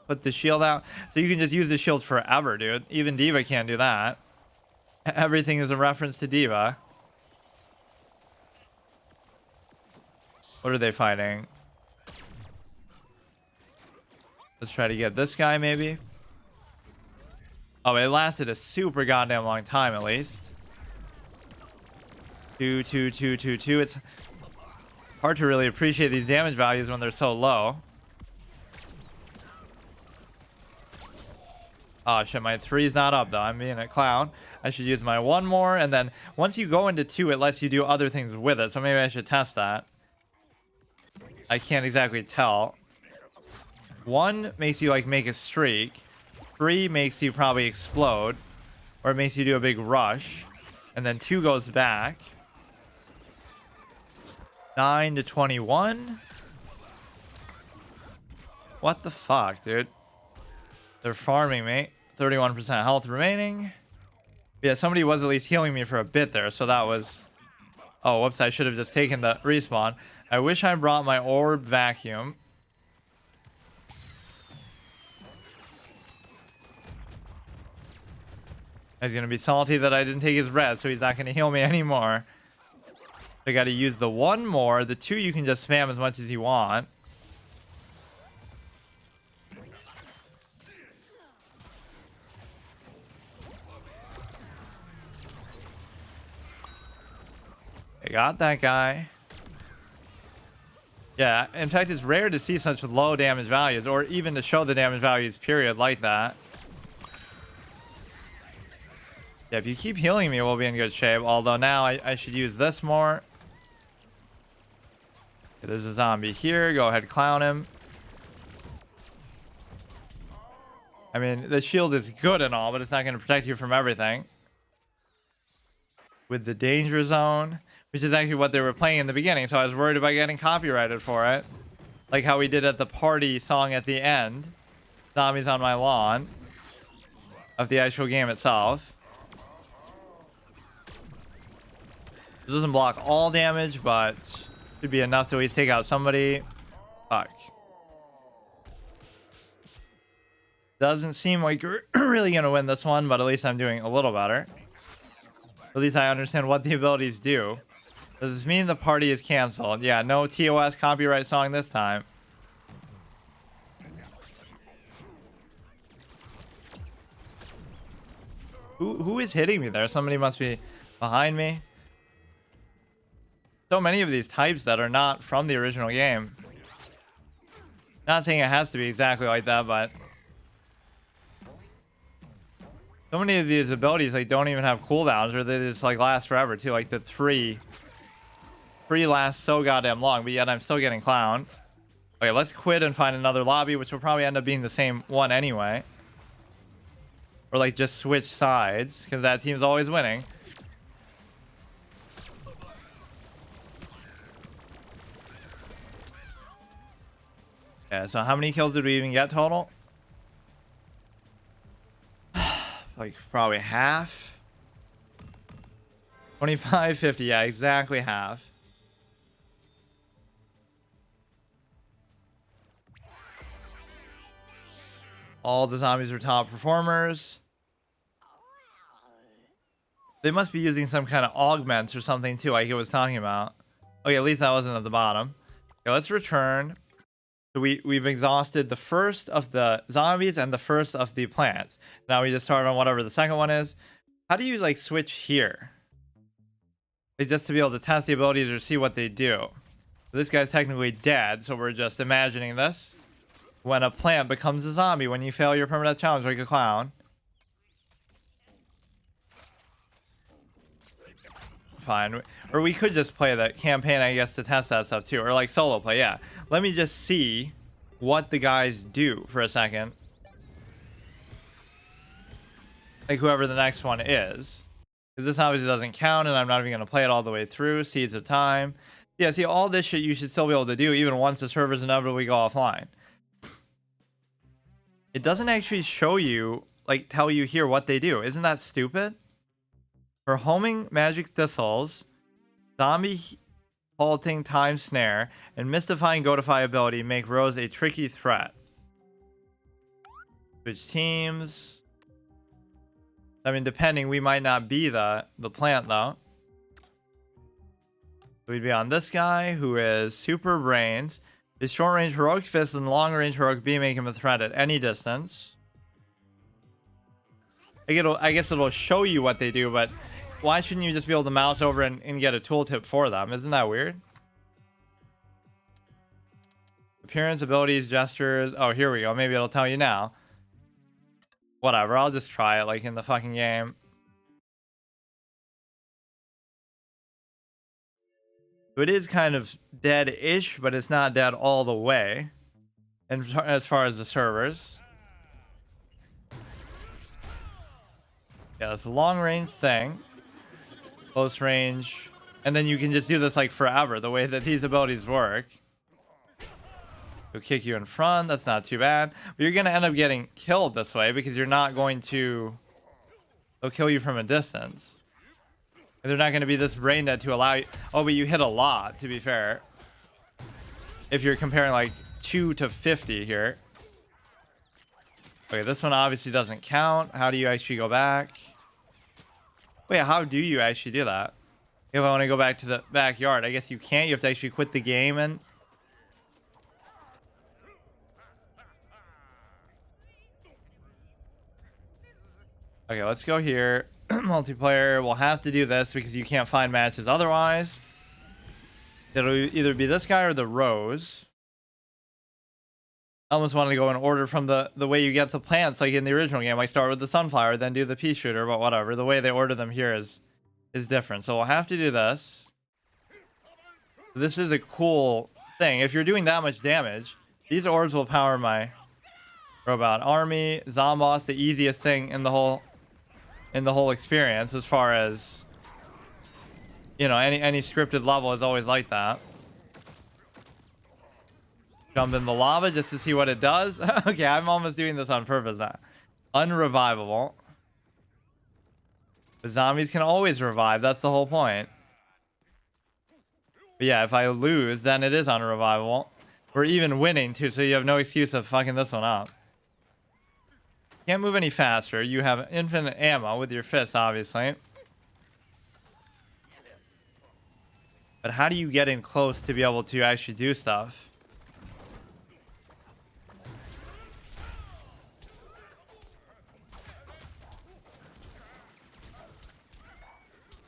Put the shield out. So you can just use the shield forever, dude. Even Diva can't do that. Everything is a reference to Diva. What are they fighting? Let's try to get this guy, maybe. Oh, it lasted a super goddamn long time, at least. 2, 2, 2, 2, 2. It's hard to really appreciate these damage values when they're so low. Oh, shit, my 3's not up, though. I'm being a clown. I should use my 1 more, and then once you go into 2, it lets you do other things with it, so maybe I should test that. I can't exactly tell. 1 makes you like make a streak. 3 makes you probably explode, or it makes you do a big rush, and then 2 goes back. 9 to 21. What the fuck, dude? They're farming me. 31% health remaining. Yeah, somebody was at least healing me for a bit there, so that was. Oh, whoops! I should have just taken the respawn. I wish I brought my orb vacuum. He's gonna be salty that I didn't take his red, so he's not gonna heal me anymore. I gotta use the 1 more. The 2 you can just spam as much as you want. I got that guy. Yeah, in fact, it's rare to see such low damage values, or even to show the damage values, period, like that. Yeah, if you keep healing me, we'll be in good shape. Although now I should use this more. Okay, there's a zombie here. Go ahead, clown him. I mean, the shield is good and all, but it's not going to protect you from everything. With the danger zone, which is actually what they were playing in the beginning, so I was worried about getting copyrighted for it. Like how we did at the party song at the end. Zombies on my lawn. Of the actual game itself. It doesn't block all damage, but should be enough to at least take out somebody. Fuck. Doesn't seem like you're really going to win this one, but at least I'm doing a little better. At least I understand what the abilities do. Does this mean the party is canceled? Yeah, no TOS copyright song this time. Who is hitting me there? Somebody must be behind me. So many of these types that are not from the original game. Not saying it has to be exactly like that, but So many of these abilities like don't even have cooldowns, or they just like last forever too. Like the three last so goddamn long, but yet I'm still getting clowned. Okay, let's quit and find another lobby, which will probably end up being the same one anyway. Or like just switch sides, because that team's always winning. Yeah, so how many kills did we even get total? Like probably half. 25, 50, yeah, exactly half. All the zombies are top performers. They must be using some kind of augments or something too, like it was talking about. Okay, at least that wasn't at the bottom. Okay, let's return. So we've exhausted the first of the zombies and the first of the plants. Now we just start on whatever the second one is. How do you like switch here? Like, just to be able to test the abilities or see what they do. This guy's technically dead, so we're just imagining this. When a plant becomes a zombie, when you fail your permadeath challenge like a clown. Fine. Or we could just play the campaign, I guess, to test that stuff too. Or like solo play, yeah. Let me just see what the guys do for a second. Like whoever the next one is. Because this obviously doesn't count, and I'm not even going to play it all the way through. Seeds of Time. Yeah, see, all this shit you should still be able to do even once the servers inevitably go offline. It doesn't actually show you, like, tell you here what they do. Isn't that stupid? For homing magic thistles, zombie halting time snare, and mystifying goatify ability make Rose a tricky threat. Switch teams. I mean, depending, we might not be the plant though. We'd be on this guy who is super brains. His short range heroic fist and long range heroic beam make him a threat at any distance. I guess it'll show you what they do, but why shouldn't you just be able to mouse over and get a tooltip for them? Isn't that weird? Appearance, abilities, gestures. Oh, here we go. Maybe it'll tell you now. Whatever, I'll just try it like in the fucking game. So it is kind of dead-ish, but it's not dead all the way. And as far as the servers. Yeah, it's a long range thing. Close range. And then you can just do this like forever, the way that these abilities work. He'll kick you in front. That's not too bad. But you're going to end up getting killed this way because you're not going to... They'll kill you from a distance. And they're not going to be this brain dead to allow you... Oh, but you hit a lot, to be fair. If you're comparing like 2 to 50 here. Okay, this one obviously doesn't count. How do you actually go back? Wait, how do you actually do that? If I want to go back to the backyard, I guess you can't. You have to actually quit the game and... Okay, let's go here. Multiplayer, we'll have to do this because you can't find matches otherwise. It'll either be this guy or the Rose. I almost wanted to go in order from the way you get the plants, like in the original game. Like start with the sunflower, then do the pea shooter, but whatever. The way they order them here is different. So we'll have to do this. This is a cool thing. If you're doing that much damage, these orbs will power my robot army. Zomboss, the easiest thing in the whole experience, as far as, you know, any scripted level is always like that. Jump in the lava just to see what it does. Okay, I'm almost doing this on purpose now. Unrevivable. The zombies can always revive. That's the whole point. But yeah, if I lose, then it is unrevivable. We're even winning too, so you have no excuse of fucking this one up. Can't move any faster. You have infinite ammo with your fist, obviously. But how do you get in close to be able to actually do stuff?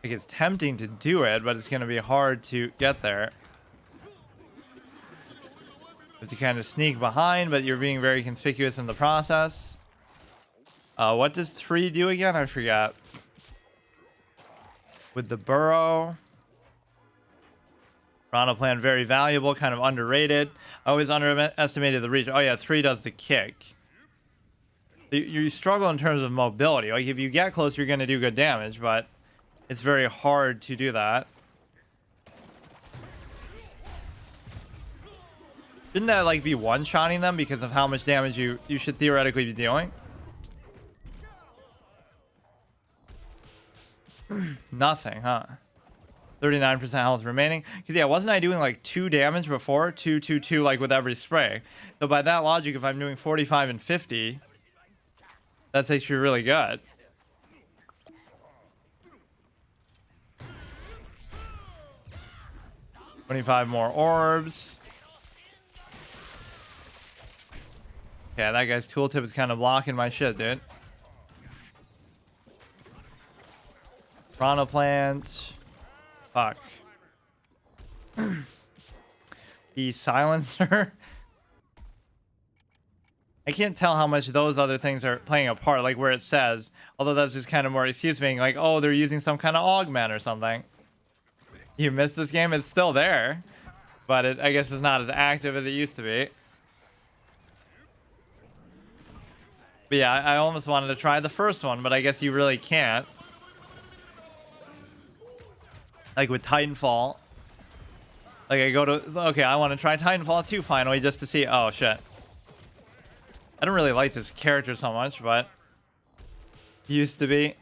Like, it's tempting to do it, but it's going to be hard to get there. You have to kind of sneak behind, but you're being very conspicuous in the process. What does 3 do again? I forgot. With the burrow. Toronto plan, very valuable, kind of underrated. I always underestimated the reach. Oh yeah, 3 does the kick. You struggle in terms of mobility. Like if you get close, you're going to do good damage, but it's very hard to do that. Shouldn't that like be one-shotting them because of how much damage you should theoretically be doing? Nothing, huh? 39% health remaining. Because yeah, wasn't I doing like 2 damage before? 2, 2, 2, like with every spray. So by that logic, if I'm doing 45 and 50, that's actually really good. $25 more orbs. Yeah, that guy's tooltip is kind of blocking my shit, dude. Prana plant. Fuck. The silencer. I can't tell how much those other things are playing a part, like where it says. Although that's just kind of more excuse being like, oh, they're using some kind of augment or something. You missed this game, it's still there. But I guess it's not as active as it used to be. But yeah, I almost wanted to try the first one, but I guess you really can't. Like with Titanfall. Like I go to... Okay, I want to try Titanfall 2 finally just to see... Oh, shit. I don't really like this character so much, but... Used to be.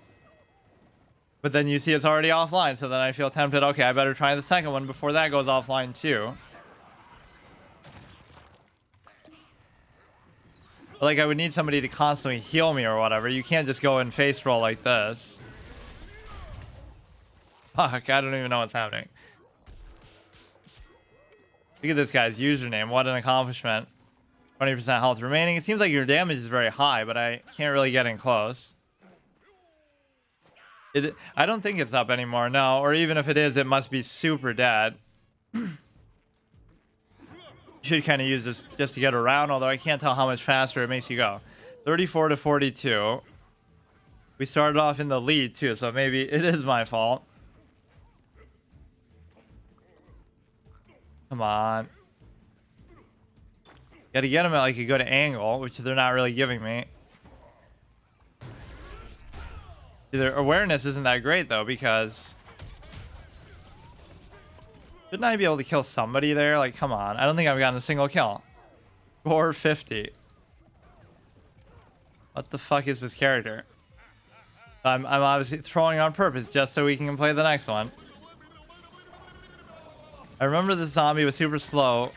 But then you see it's already offline, so then I feel tempted. Okay, I better try the second one before that goes offline too. Like, I would need somebody to constantly heal me or whatever. You can't just go and face roll like this. Fuck, I don't even know what's happening. Look at this guy's username. What an accomplishment. 20% health remaining. It seems like your damage is very high, but I can't really get in close. I don't think it's up anymore, no. Or even if it is, it must be super dead. Should kind of use this just to get around, although I can't tell how much faster it makes you go. 34 to 42. We started off in the lead too, so maybe it is my fault. Come on. Gotta get him at like a good angle, which they're not really giving me. Their awareness isn't that great though, because shouldn't I be able to kill somebody there? Like, come on. I don't think I've gotten a single kill. 450. What the fuck is this character? I'm obviously throwing on purpose just so we can play the next one. I remember the zombie was super slow,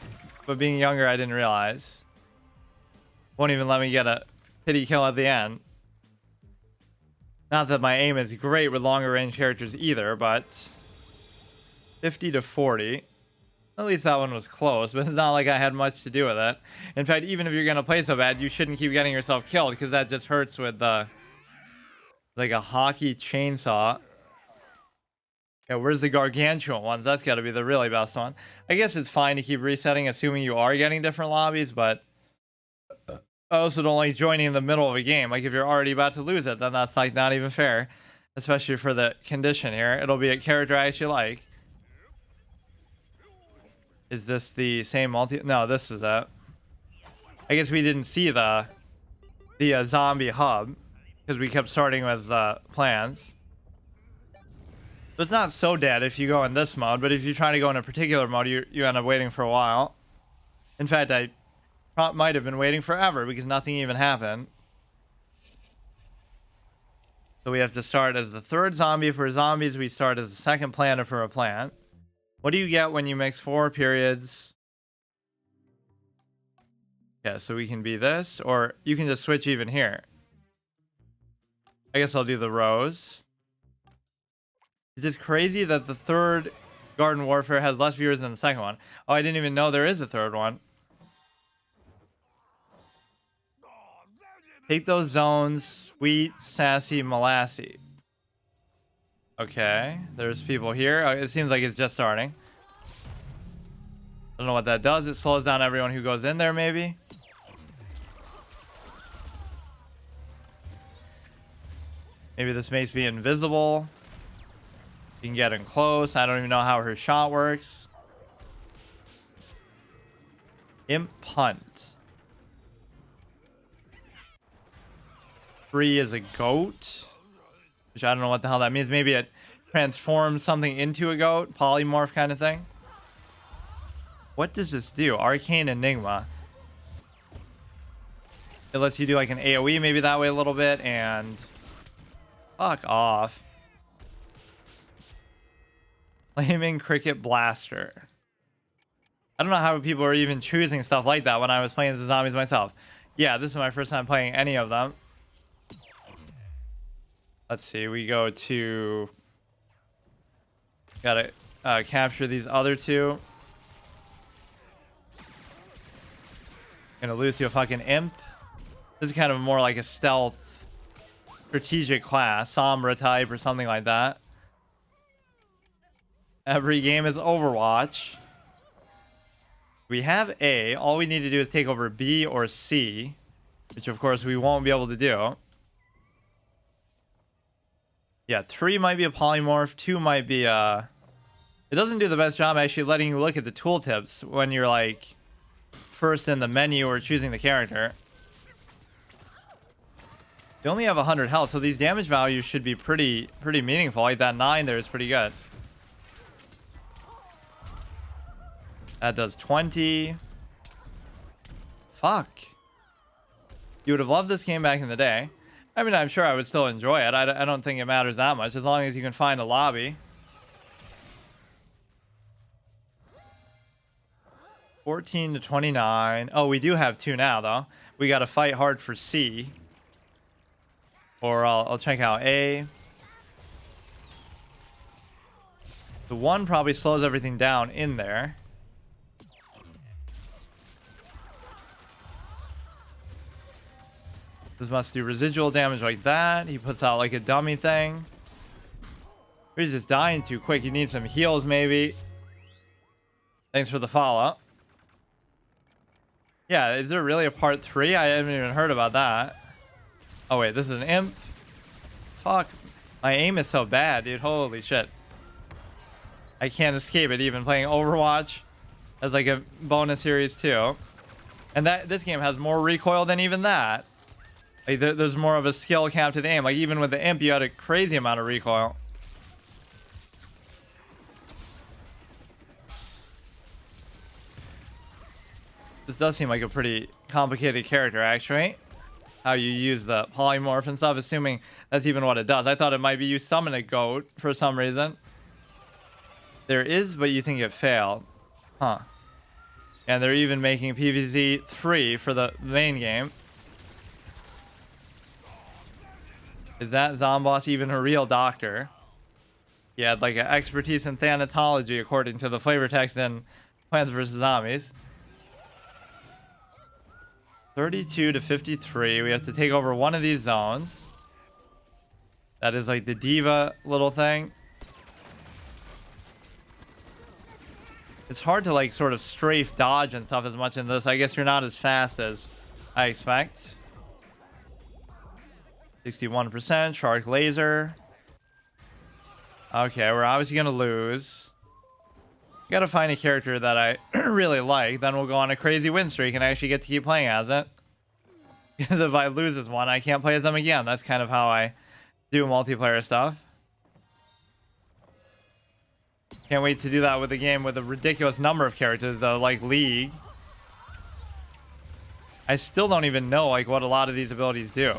but being younger, I didn't realize. Won't even let me get a pity kill at the end. Not that my aim is great with longer range characters either, but 50 to 40. At least that one was close, but it's not like I had much to do with it. In fact, even if you're going to play so bad, you shouldn't keep getting yourself killed, because that just hurts with the... like a hockey chainsaw. Yeah, where's the gargantuan ones? That's got to be the really best one. I guess it's fine to keep resetting, assuming you are getting different lobbies, but... I also don't like joining in the middle of a game. Like, if you're already about to lose it, then that's, like, not even fair. Especially for the condition here. It'll be a character I actually like. Is this the same multi... No, this is it. I guess we didn't see the zombie hub. Because we kept starting with plans. So it's not so dead if you go in this mode. But if you try to go in a particular mode, you end up waiting for a while. In fact, I might have been waiting forever because nothing even happened. So we have to start as the third zombie for zombies. We start as the second planter for a plant. What do you get when you mix 4 periods? Yeah, so we can be this, or you can just switch even here. I guess I'll do the rows. It's just crazy that the third Garden Warfare has less viewers than the second one. Oh, I didn't even know there is a third one. Take those zones, sweet, sassy, molassy. Okay, there's people here. It seems like it's just starting. I don't know what that does. It slows down everyone who goes in there, maybe. Maybe this makes me invisible. You can get in close. I don't even know how her shot works. Imp punt. 3 is a goat, which I don't know what the hell that means. Maybe it transforms something into a goat, polymorph kind of thing. What does this do? Arcane Enigma. It lets you do like an AoE maybe that way a little bit, and fuck off. Flaming Cricket Blaster. I don't know how people are even choosing stuff like that when I was playing the zombies myself. Yeah, this is my first time playing any of them. Let's see, we go to... Gotta capture these other two. Gonna lose to a fucking imp. This is kind of more like a stealth strategic class, Sombra type or something like that. Every game is Overwatch. We have A. All we need to do is take over B or C, which of course we won't be able to do. Yeah, 3 might be a polymorph. 2 might be a... It doesn't do the best job actually letting you look at the tooltips when you're like first in the menu or choosing the character. They only have 100 health, so these damage values should be pretty meaningful. Like that 9 there is pretty good. That does 20. Fuck. You would have loved this game back in the day. I mean, I'm sure I would still enjoy it. I don't think it matters that much, as long as you can find a lobby. 14 to 29. Oh, we do have 2 now, though. We got to fight hard for C. Or I'll check out A. The 1 probably slows everything down in there. This must do residual damage like that. He puts out like a dummy thing. He's just dying too quick. You need some heals maybe. Thanks for the follow. Yeah, is there really a part 3? I haven't even heard about that. Oh wait, this is an imp. Fuck. My aim is so bad, dude. Holy shit. I can't escape it even playing Overwatch as like a bonus series too. And this game has more recoil than even that. Like there's more of a skill cap to the aim. Like even with the imp, you had a crazy amount of recoil. This does seem like a pretty complicated character, actually. How you use the polymorph and stuff, assuming that's even what it does. I thought it might be you summon a goat for some reason. There is, but you think it failed. Huh. And they're even making PvZ 3 for the main game. Is that Zomboss even a real doctor? He had like an expertise in thanatology according to the flavor text in Plants vs. Zombies. 32 to 53. We have to take over one of these zones. That is like the diva little thing. It's hard to like sort of strafe dodge and stuff as much in this. I guess you're not as fast as I expect. 61% shark laser. Okay, we're obviously gonna lose. Gotta find a character that I really like, then we'll go on a crazy win streak and I actually get to keep playing as it. Because if I lose this one, I can't play as them again. That's kind of how I do multiplayer stuff. Can't wait to do that with a game with a ridiculous number of characters though, like League. I still don't even know like what a lot of these abilities do.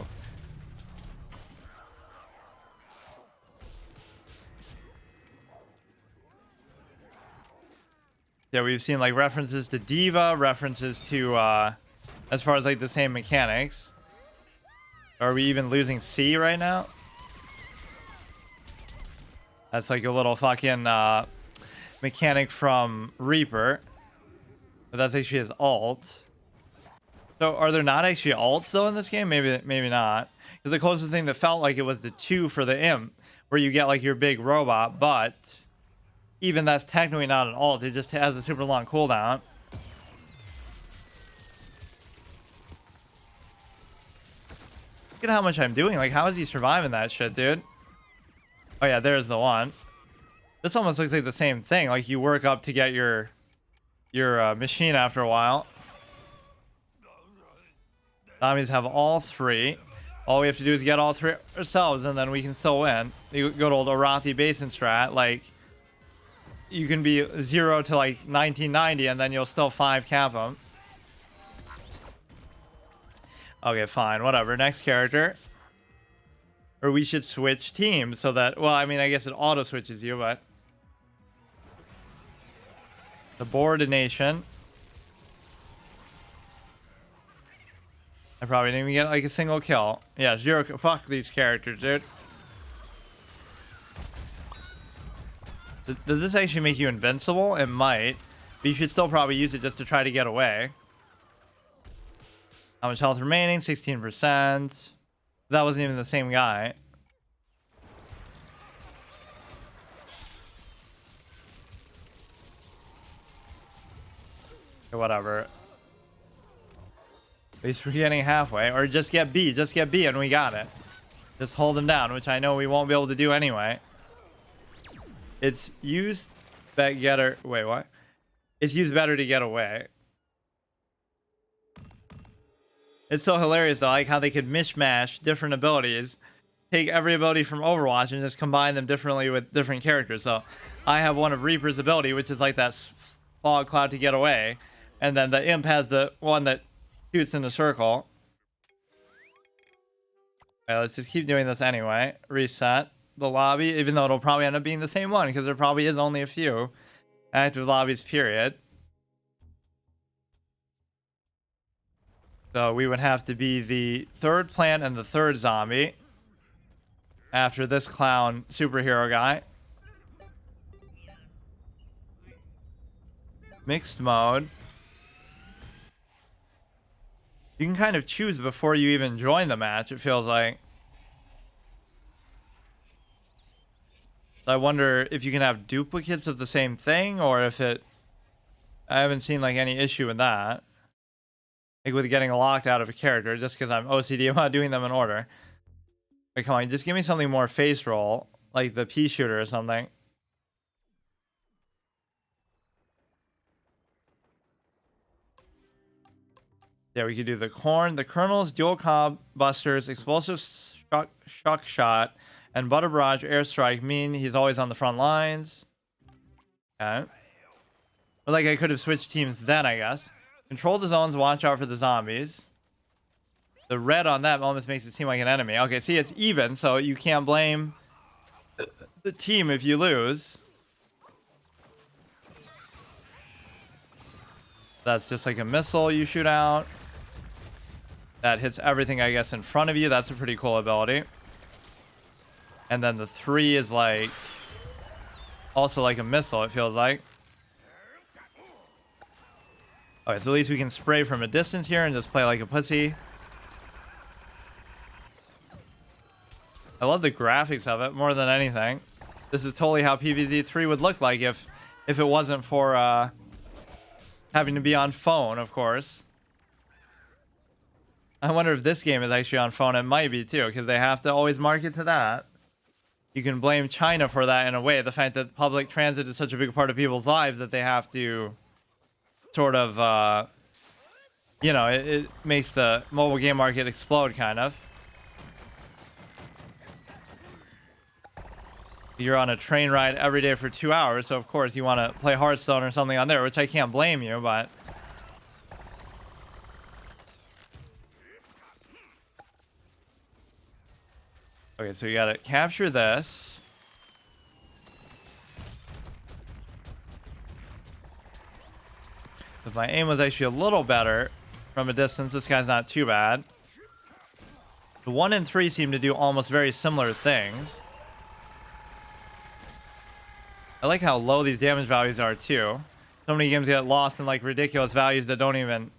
Yeah, we've seen like references to Diva, references to as far as like the same mechanics. Are we even losing C right now? That's like a little fucking mechanic from Reaper. But that's actually his ult. So are there not actually ults though in this game? Maybe not. Because the closest thing that felt like it was the 2 for the imp, where you get like your big robot, but even that's technically not an ult. It just has a super long cooldown. Look at how much I'm doing. Like, how is he surviving that shit, dude? Oh yeah, there's the one. This almost looks like the same thing. Like you work up to get your machine after a while. Zombies have all 3. All we have to do is get all 3 ourselves, and then we can still win. You go to old Arathi Basin strat. Like, you can be 0 to like 1990, and then you'll still 5 cap them. Okay, fine, whatever. Next character. Or we should switch teams so that, well, I mean, I guess it auto switches you, but subordination. I probably didn't even get like a single kill. Yeah, 0. Fuck these characters, dude. Does this actually make you invincible? It might, but you should still probably use it just to try to get away. How much health remaining? 16%. That wasn't even the same guy. Okay, whatever. At least we're getting halfway. Or just get B. Just get B and we got it. Just hold them down, which I know we won't be able to do anyway. It's used better. Wait, what? It's used better to get away. It's so hilarious though, like how they could mishmash different abilities, take every ability from Overwatch and just combine them differently with different characters. So I have one of Reaper's ability, which is like that fog cloud to get away, and then the Imp has the one that shoots in a circle. Okay, let's just keep doing this anyway. Reset the lobby, even though it'll probably end up being the same one because there probably is only a few active lobbies, period. So we would have to be the 3rd plant and the 3rd zombie after this clown superhero guy. Mixed mode. You can kind of choose before you even join the match, it feels like. So I wonder if you can have duplicates of the same thing, or if it... I haven't seen like any issue with that. Like with getting locked out of a character just because I'm OCD about doing them in order. Like, come on, just give me something more face roll, like the pea shooter or something. Yeah, we could do the corn, the kernels, dual cob busters, explosive shock shot, and butter barrage airstrike mean he's always on the front lines. Okay. But like I could have switched teams then, I guess. Control the zones, watch out for the zombies. The red on that almost makes it seem like an enemy. Okay, see, it's even, so you can't blame the team if you lose. That's just like a missile you shoot out. That hits everything, I guess, in front of you. That's a pretty cool ability. And then the 3 is like... also like a missile, it feels like. Okay, so at least we can spray from a distance here and just play like a pussy. I love the graphics of it more than anything. This is totally how PvZ3 would look like if it wasn't for having to be on phone, of course. I wonder if this game is actually on phone. It might be too, because they have to always market to that. You can blame China for that in a way. The fact that public transit is such a big part of people's lives that they have to sort of, you know, it makes the mobile game market explode, kind of. You're on a train ride every day for 2 hours, so of course you want to play Hearthstone or something on there, which I can't blame you, but... Okay, so you gotta capture this. If my aim was actually a little better from a distance, this guy's not too bad. The 1 and 3 seem to do almost very similar things. I like how low these damage values are too. So many games get lost in like ridiculous values that don't even,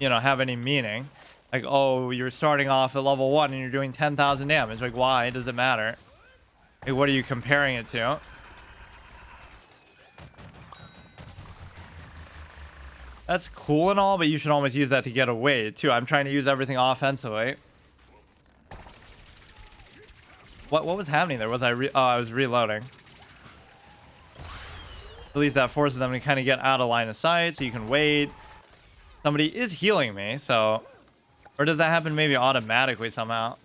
you know, have any meaning. Like, oh, you're starting off at level 1 and you're doing 10,000 damage. Like, why does it matter? Like, what are you comparing it to? That's cool and all, but you should almost use that to get away too. I'm trying to use everything offensively. What was happening there? Was I oh, I was reloading. At least that forces them to kind of get out of line of sight, so you can wait. Somebody is healing me, so... Or does that happen maybe automatically somehow?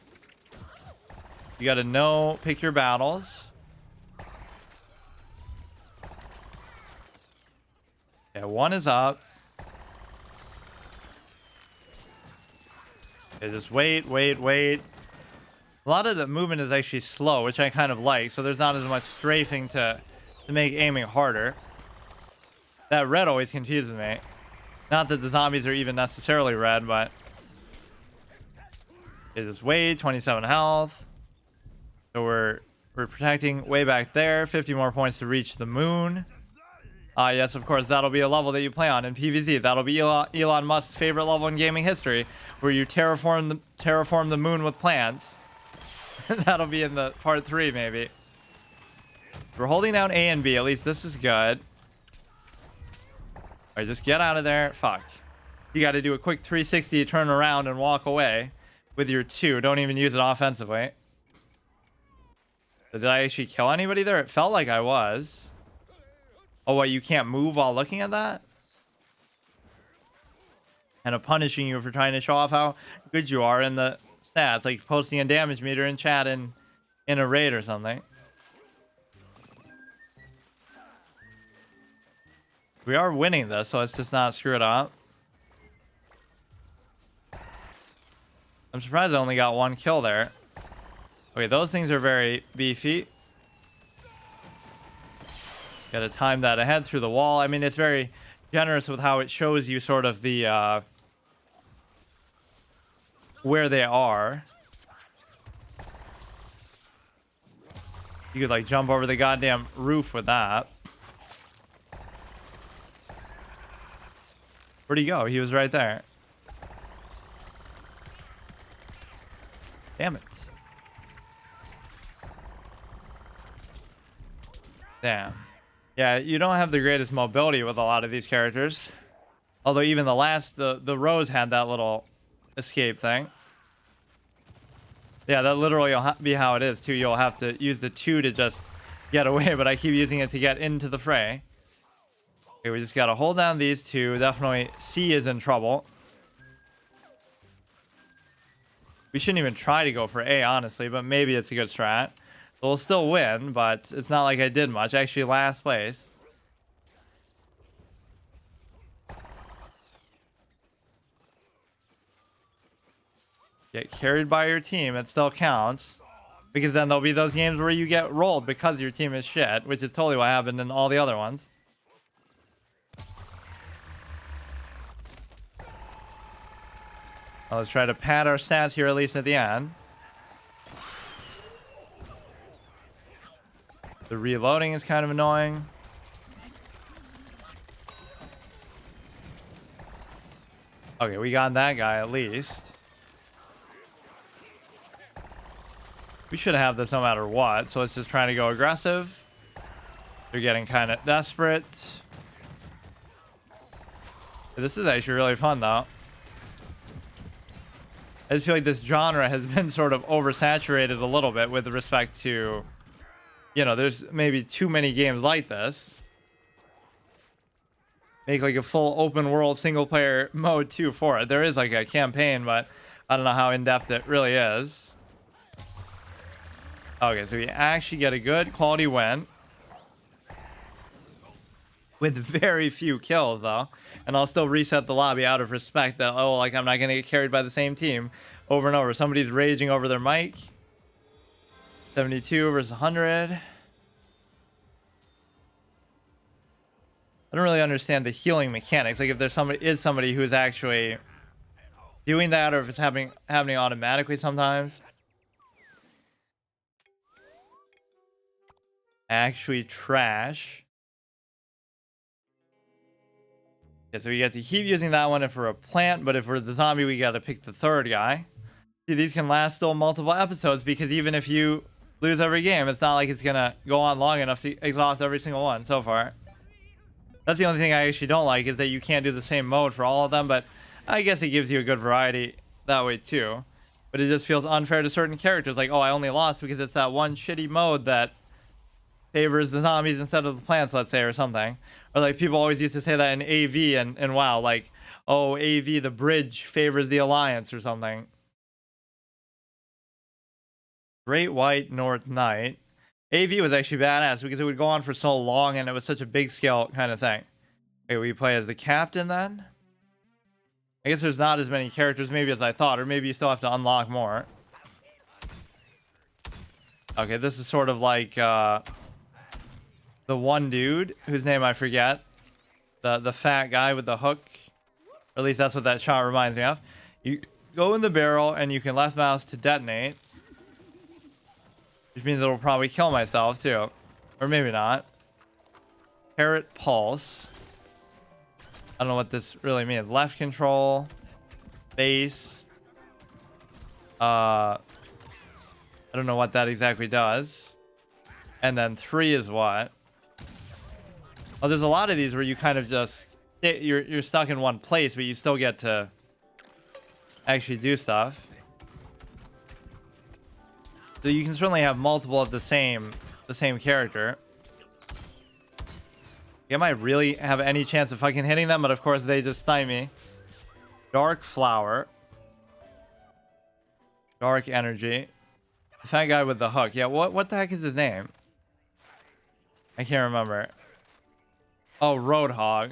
You gotta know, pick your battles. Yeah, one is up. Okay, just wait. A lot of the movement is actually slow, which I kind of like, so there's not as much strafing to make aiming harder. That red always confuses me. Not that the zombies are even necessarily red, but... Okay, just wait, 27 health. So we're protecting way back there. 50 more points to reach the moon. Yes, of course, that'll be a level that you play on in PvZ. That'll be Elon Musk's favorite level in gaming history, where you terraform the moon with plants. That'll be in the part 3, maybe. We're holding down A and B. At least this is good. All right, just get out of there. Fuck. You got to do a quick 360, turn around, and walk away with your 2. Don't even use it offensively. So did I actually kill anybody there? It felt like I was. Oh, what? You can't move while looking at that? Kind of punishing you for trying to show off how good you are in the stats, like posting a damage meter in chat in a raid or something. We are winning this, so let's just not screw it up. I'm surprised I only got 1 kill there. Okay, those things are very beefy. Gotta time that ahead through the wall. I mean, it's very generous with how it shows you sort of the where they are. You could like jump over the goddamn roof with that. Where'd he go? He was right there. Damn it. Damn. Yeah, you don't have the greatest mobility with a lot of these characters. Although even the Rose had that little escape thing. Yeah, that literally will be how it is too. You'll have to use the 2 to just get away, but I keep using it to get into the fray. Okay, we just gotta hold down these 2. Definitely C is in trouble. We shouldn't even try to go for A, honestly, but maybe it's a good strat. We'll still win, but it's not like I did much. Actually, last place. Get carried by your team. It still counts. Because then there'll be those games where you get rolled because your team is shit, which is totally what happened in all the other ones. Let's try to pad our stats here, at least at the end. The reloading is kind of annoying. Okay, we got that guy at least. We should have this no matter what, so let's just try to go aggressive. They're getting kind of desperate. This is actually really fun, though. I just feel like this genre has been sort of oversaturated a little bit with respect to... You know, there's maybe too many games like this. Make like a full open world single player mode too for it. There is like a campaign, but I don't know how in-depth it really is. Okay, so we actually get a good quality win. With very few kills though. And I'll still reset the lobby out of respect that, oh, like I'm not going to get carried by the same team over and over. Somebody's raging over their mic. 72 versus 100. I don't really understand the healing mechanics. Like if there's somebody who is actually doing that, or if it's happening automatically sometimes. Actually trash. Okay, so we get to keep using that one if we're a plant, but if we're the zombie, we got to pick the 3rd guy. See, these can last still multiple episodes because even if you lose every game, it's not like it's gonna go on long enough to exhaust every single one so far. That's the only thing I actually don't like, is that you can't do the same mode for all of them, but I guess it gives you a good variety that way too. But but it just feels unfair to certain characters. Like, oh, I only lost because it's that one shitty mode that favors the zombies instead of the plants, let's say, or something. Or like people always used to say that in AV and WoW, like, oh, AV, the bridge favors the alliance or something. Great White North Knight. AV was actually badass because it would go on for so long and it was such a big scale kind of thing. Okay, we play as the captain then? I guess there's not as many characters maybe as I thought, or maybe you still have to unlock more. Okay, this is sort of like the one dude whose name I forget. The fat guy with the hook. Or at least that's what that shot reminds me of. You go in the barrel and you can left mouse to detonate. Which means it'll probably kill myself too. Or maybe not. Parrot pulse. I don't know what this really means. Left control. Base. I don't know what that exactly does. And then 3 is what? Oh, there's a lot of these where you kind of just... You're stuck in one place, but you still get to actually do stuff. So you can certainly have multiple of the same character. Am I really have any chance of fucking hitting them? But of course they just snipe me. Dark flower. Dark energy. The fat guy with the hook. Yeah, what the heck is his name? I can't remember. Oh, Roadhog.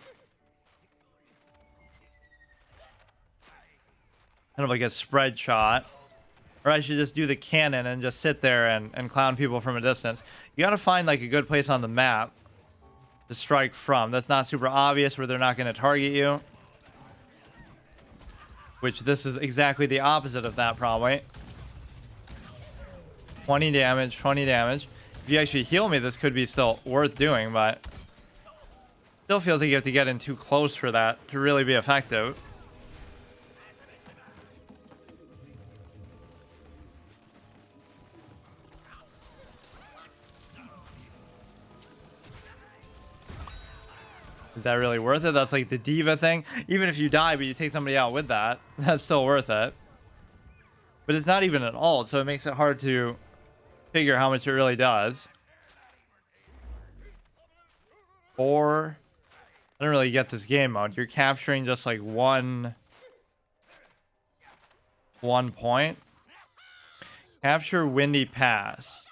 Kind of like a spread shot. Or I should just do the cannon and just sit there and clown people from a distance. You gotta find like a good place on the map to strike from. That's not super obvious where they're not gonna target you. Which this is exactly the opposite of that probably. 20 damage, 20 damage. If you actually heal me, this could be still worth doing, but still feels like you have to get in too close for that to really be effective. Is that really worth it? That's like the diva thing. Even if you die, but you take somebody out with that, that's still worth it. But it's not even an ult, so it makes it hard to figure how much it really does. 4. I don't really get this game mode. You're capturing just like one point. Capture Windy Pass.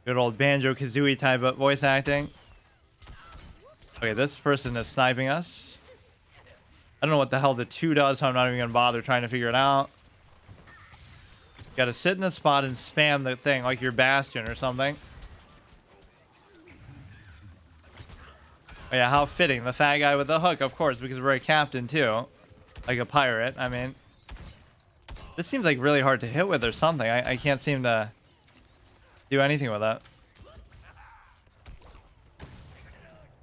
Good old Banjo-Kazooie type of voice acting. Okay, this person is sniping us. I don't know what the hell the 2 does, so I'm not even going to bother trying to figure it out. Got to sit in a spot and spam the thing like your Bastion or something. Oh yeah, how fitting. The fat guy with the hook, of course, because we're a captain too. Like a pirate, I mean. This seems like really hard to hit with or something. I can't seem to do anything with it.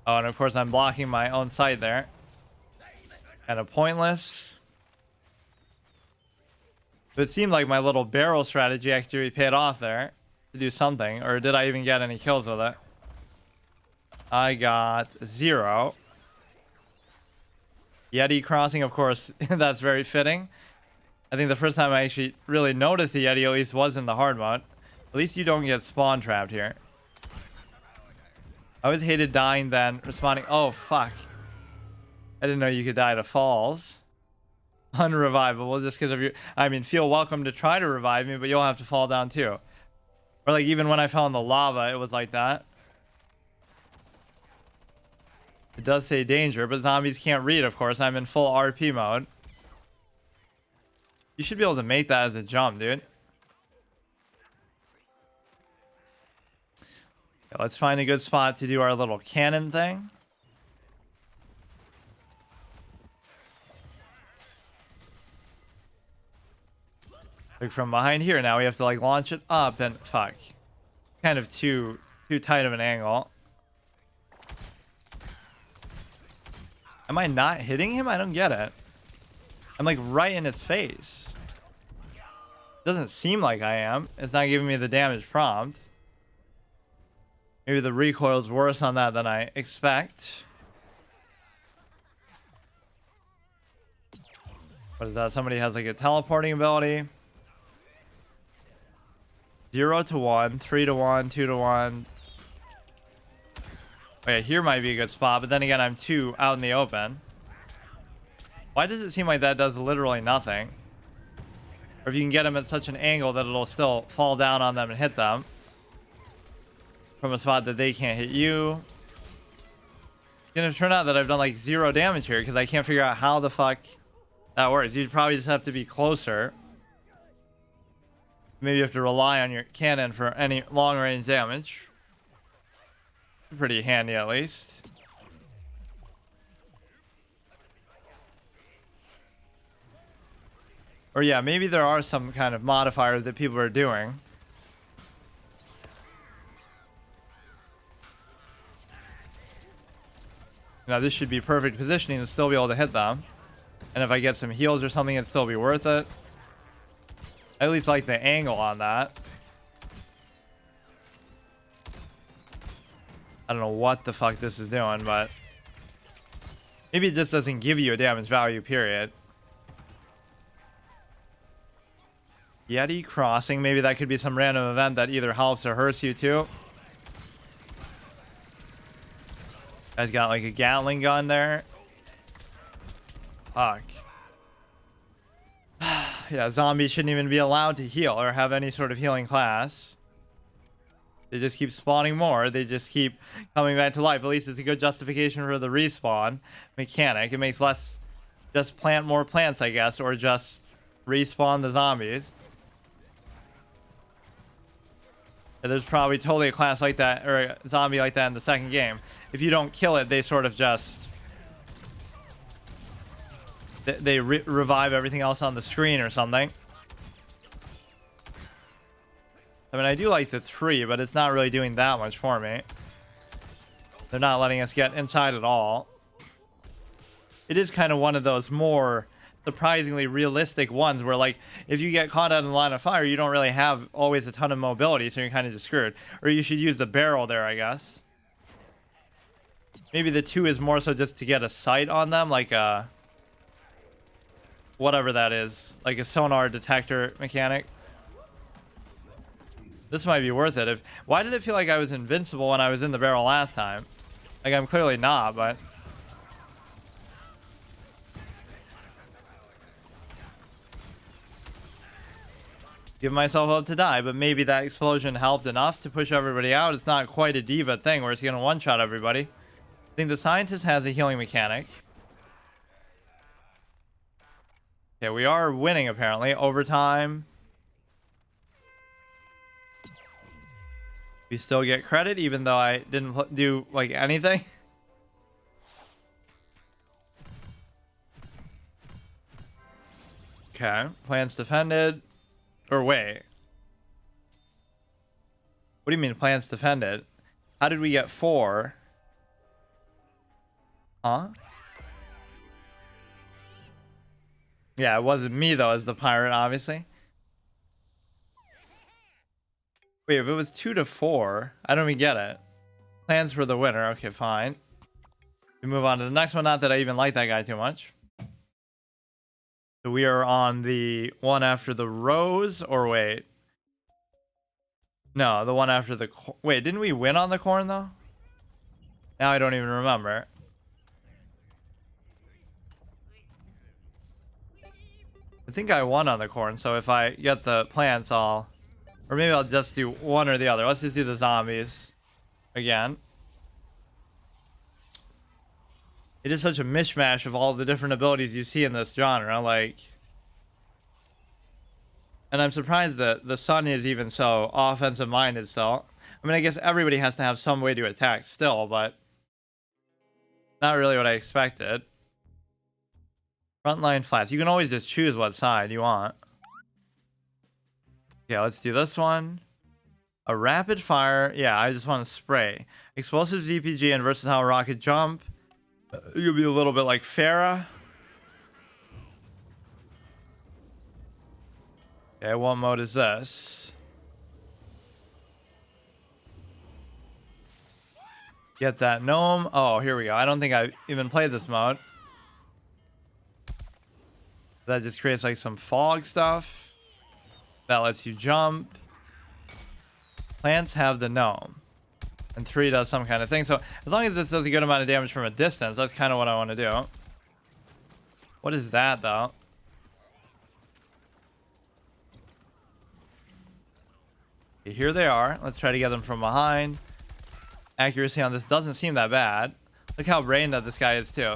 Oh, and of course I'm blocking my own sight there. Kind of pointless. But it seemed like my little barrel strategy actually paid off there to do something. Or did I even get any kills with it? I got 0. Yeti crossing, of course, that's very fitting. I think the first time I actually really noticed the Yeti at least was in the hard mode. At least you don't get spawn trapped here. I always hated dying then responding. Oh, fuck. I didn't know you could die to falls. Unrevivable just because of your... I mean, feel welcome to try to revive me, but you'll have to fall down too. Or like even when I fell in the lava, it was like that. It does say danger, but zombies can't read, of course. I'm in full RP mode. You should be able to make that as a jump, dude. Okay, let's find a good spot to do our little cannon thing. Like from behind here, now we have to like launch it up and fuck. Kind of too tight of an angle. Am I not hitting him? I don't get it. I'm like right in his face. Doesn't seem like I am. It's not giving me the damage prompt. Maybe the recoil's worse on that than I expect. What is that? Somebody has like a teleporting ability. 0 to 1, 3 to 1, 2 to 1. Okay, here might be a good spot, but then again, I'm 2 out in the open. Why does it seem like that does literally nothing? Or if you can get them at such an angle that it'll still fall down on them and hit them from a spot that they can't hit you. It's gonna turn out that I've done like 0 damage here because I can't figure out how the fuck that works. You'd probably just have to be closer. Maybe you have to rely on your cannon for any long range damage. Pretty handy at least. Or yeah, maybe there are some kind of modifiers that people are doing. Now this should be perfect positioning to still be able to hit them. And if I get some heals or something, it'd still be worth it. I at least like the angle on that. I don't know what the fuck this is doing, but maybe it just doesn't give you a damage value, period. Yeti crossing. Maybe that could be some random event that either helps or hurts you too. Guy's got like a Gatling gun there. Fuck. Yeah, zombies shouldn't even be allowed to heal or have any sort of healing class. They just keep spawning more. They just keep coming back to life. At least it's a good justification for the respawn mechanic. It makes less just plant more plants, I guess, or just respawn the zombies. There's probably totally a class like that, or a zombie like that in the second game. If you don't kill it, they sort of just... They revive everything else on the screen or something. I mean, I do like the 3, but it's not really doing that much for me. They're not letting us get inside at all. It is kind of one of those more surprisingly realistic ones where, like, if you get caught out in the line of fire, you don't really have always a ton of mobility, so you're kind of just screwed. Or you should use the barrel there, I guess. Maybe the 2 is more so just to get a sight on them, like a... whatever that is. Like a sonar detector mechanic. This might be worth it. Why did it feel like I was invincible when I was in the barrel last time? Like, I'm clearly not, but... give myself up to die, but maybe that explosion helped enough to push everybody out. It's not quite a diva thing where it's gonna one-shot everybody. I think the scientist has a healing mechanic. Okay, we are winning apparently. Overtime. We still get credit even though I didn't do like anything. Okay, plans defended. Or wait. What do you mean plans defended? How did we get 4? Huh? Yeah, it wasn't me though as the pirate, obviously. Wait, if it was 2 to 4, I don't even get it. Plans for the winner. Okay, fine. We move on to the next one. Not that I even like that guy too much. So we are on the one after the rose, or wait. No, the one after the... wait, didn't we win on the corn, though? Now I don't even remember. I think I won on the corn, so if I get the plants, I'll... or maybe I'll just do one or the other. Let's just do the zombies again. It is such a mishmash of all the different abilities you see in this genre, like... and I'm surprised that the sun is even so offensive minded still. I mean, I guess everybody has to have some way to attack still, but... not really what I expected. Frontline flats. You can always just choose what side you want. Okay, let's do this one. A rapid fire. Yeah, I just want to spray. Explosive ZPG and versatile rocket jump. It could be a little bit like Farah. Okay, what mode is this? Get that gnome. Oh, here we go. I don't think I even played this mode. That just creates like some fog stuff. That lets you jump. Plants have the gnome. And 3 does some kind of thing. So as long as this does a good amount of damage from a distance, that's kind of what I want to do. What is that, though? Okay, here they are. Let's try to get them from behind. Accuracy on this doesn't seem that bad. Look how brain dead this guy is, too.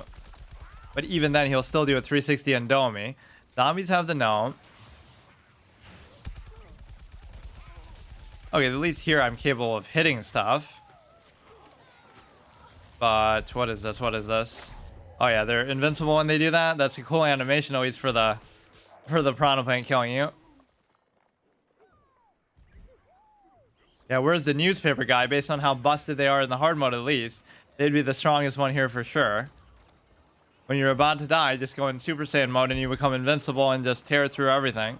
But even then, he'll still do a 360 and dome me. Zombies have the gnome. Okay, at least here I'm capable of hitting stuff. But what is this? What is this? Oh yeah, they're invincible when they do that. That's a cool animation always for the piranha plant killing you. Yeah, where's the newspaper guy? Based on how busted they are in the hard mode, at least, they'd be the strongest one here for sure. When you're about to die, just go in Super Saiyan mode and you become invincible and just tear through everything.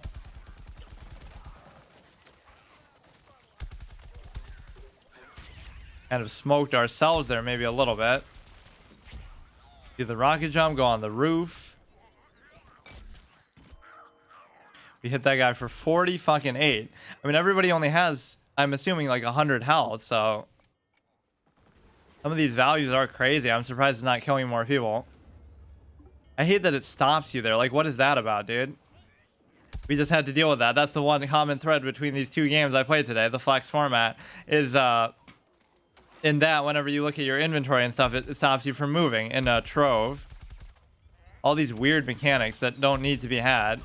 Kind of smoked ourselves there maybe a little bit. Do the rocket jump, go on the roof. We hit that guy for 40 fucking 8. I mean, everybody only has, I'm assuming, like 100 health, so some of these values are crazy. I'm surprised it's not killing more people. I hate that it stops you there. Like, what is that about, dude? We just had to deal with that. That's the one common thread between these two games I played today. The flex format is in that whenever you look at your inventory and stuff, it stops you from moving in a trove. All these weird mechanics that don't need to be had.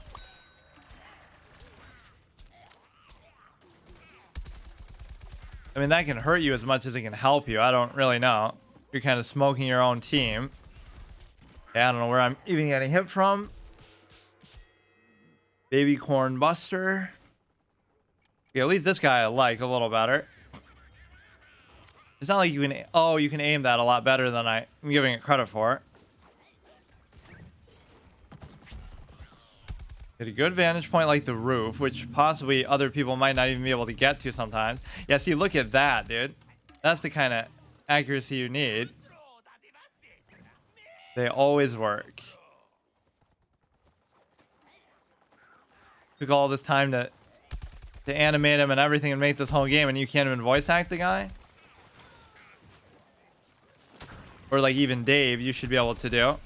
I mean, that can hurt you as much as it can help you. I don't really know. You're kind of smoking your own team. Yeah, I don't know where I'm even getting hit from. Baby corn buster. Yeah, at least this guy I like a little better. It's not like you can... Oh, you can aim that a lot better than I'm giving it credit for. Get a good vantage point like the roof, which possibly other people might not even be able to get to sometimes. Yeah, see, look at that, dude. That's the kind of accuracy you need. They always work. Took all this time to animate him and everything and make this whole game, and you can't even voice act the guy? Or like even Dave, you should be able to do.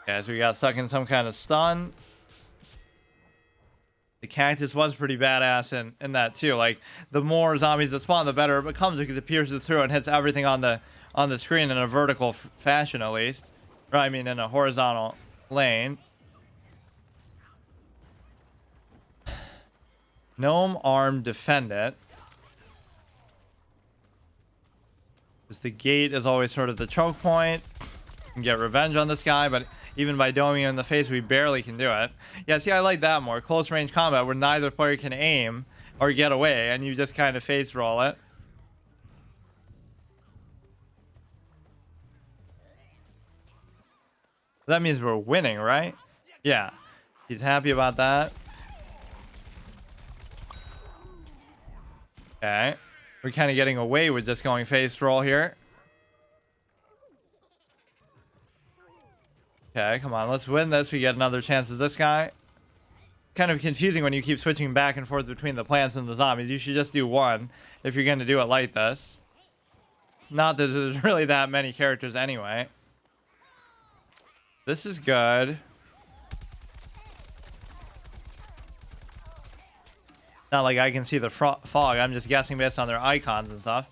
Yeah, so we got stuck in some kind of stun. The cactus was pretty badass in that too. Like, the more zombies that spawn, the better it becomes because it pierces through and hits everything on the screen in a vertical fashion, at least. Or I mean in a horizontal lane. Gnome arm, defend it. Because the gate is always sort of the choke point. You can get revenge on this guy, but even by doming him in the face, we barely can do it. Yeah, see, I like that more. Close range combat where neither player can aim or get away, and you just kind of face roll it. That means we're winning, right? Yeah. He's happy about that. Okay. We're kind of getting away with just going face roll here. Okay, come on. Let's win this. We get another chance as this guy. Kind of confusing when you keep switching back and forth between the plants and the zombies. You should just do one if you're going to do it like this. Not that there's really that many characters anyway. This is good. Not like I can see the fog. I'm just guessing based on their icons and stuff.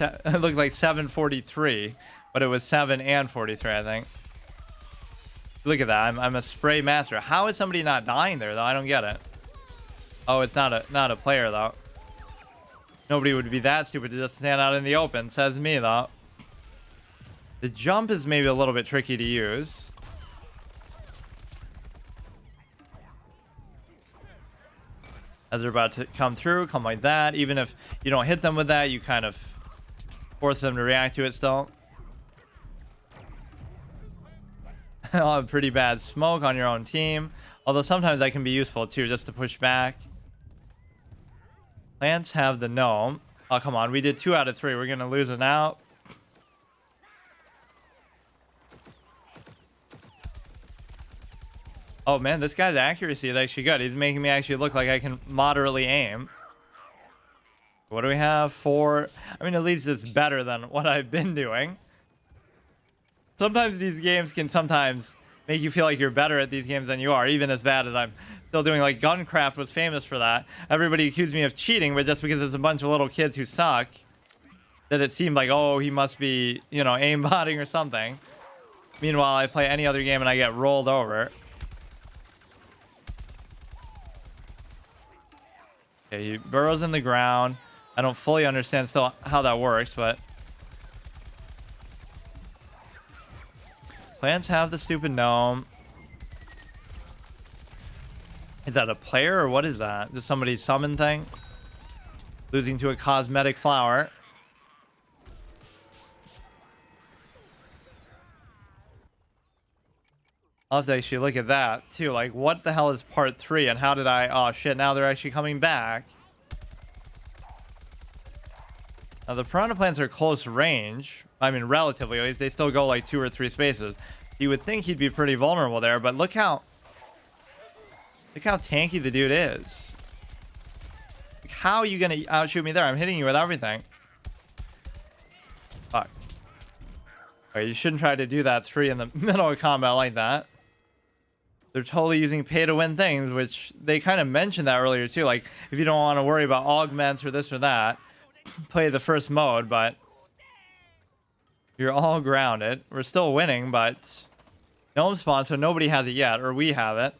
It looked like 743, but it was 7 and 43, I think. Look at that. I'm a spray master. How is somebody not dying there, though? I don't get it. Oh, it's not a player, though. Nobody would be that stupid to just stand out in the open, says me, though. The jump is maybe a little bit tricky to use. As they're about to come through, come like that. Even if you don't hit them with that, you kind of force them to react to it still. I'll have pretty bad smoke on your own team. Although sometimes that can be useful too, just to push back. Plants have the gnome. Oh, come on. We did 2 out of 3. We're going to lose it now. Oh man, this guy's accuracy is actually good. He's making me actually look like I can moderately aim. What do we have? 4. I mean, at least it's better than what I've been doing. Sometimes these games can sometimes make you feel like you're better at these games than you are, even as bad as I'm still doing. Like Guncraft was famous for that. Everybody accused me of cheating, but just because there's a bunch of little kids who suck, that it seemed like, oh, he must be, you know, aimbotting or something. Meanwhile, I play any other game and I get rolled over. Okay, he burrows in the ground. I don't fully understand still how that works, but plants have the stupid gnome. Is that a player or what is that? Just somebody's summon thing? Losing to a cosmetic flower. I'll have to actually look at that too. Like, what the hell is part 3 and how did I... Oh shit, now they're actually coming back. Now the piranha plants are close range. I mean, relatively at least. They still go like 2 or 3 spaces. You would think he'd be pretty vulnerable there, but look how tanky the dude is. Like, how are you gonna outshoot me there? I'm hitting you with everything. Fuck. Alright, you shouldn't try to do that 3 in the middle of combat like that. They're totally using pay-to-win things, which they kind of mentioned that earlier too. Like, if you don't want to worry about augments or this or that, play the first mode, but you're all grounded. We're still winning, but gnome spawn, so nobody has it yet, or we have it.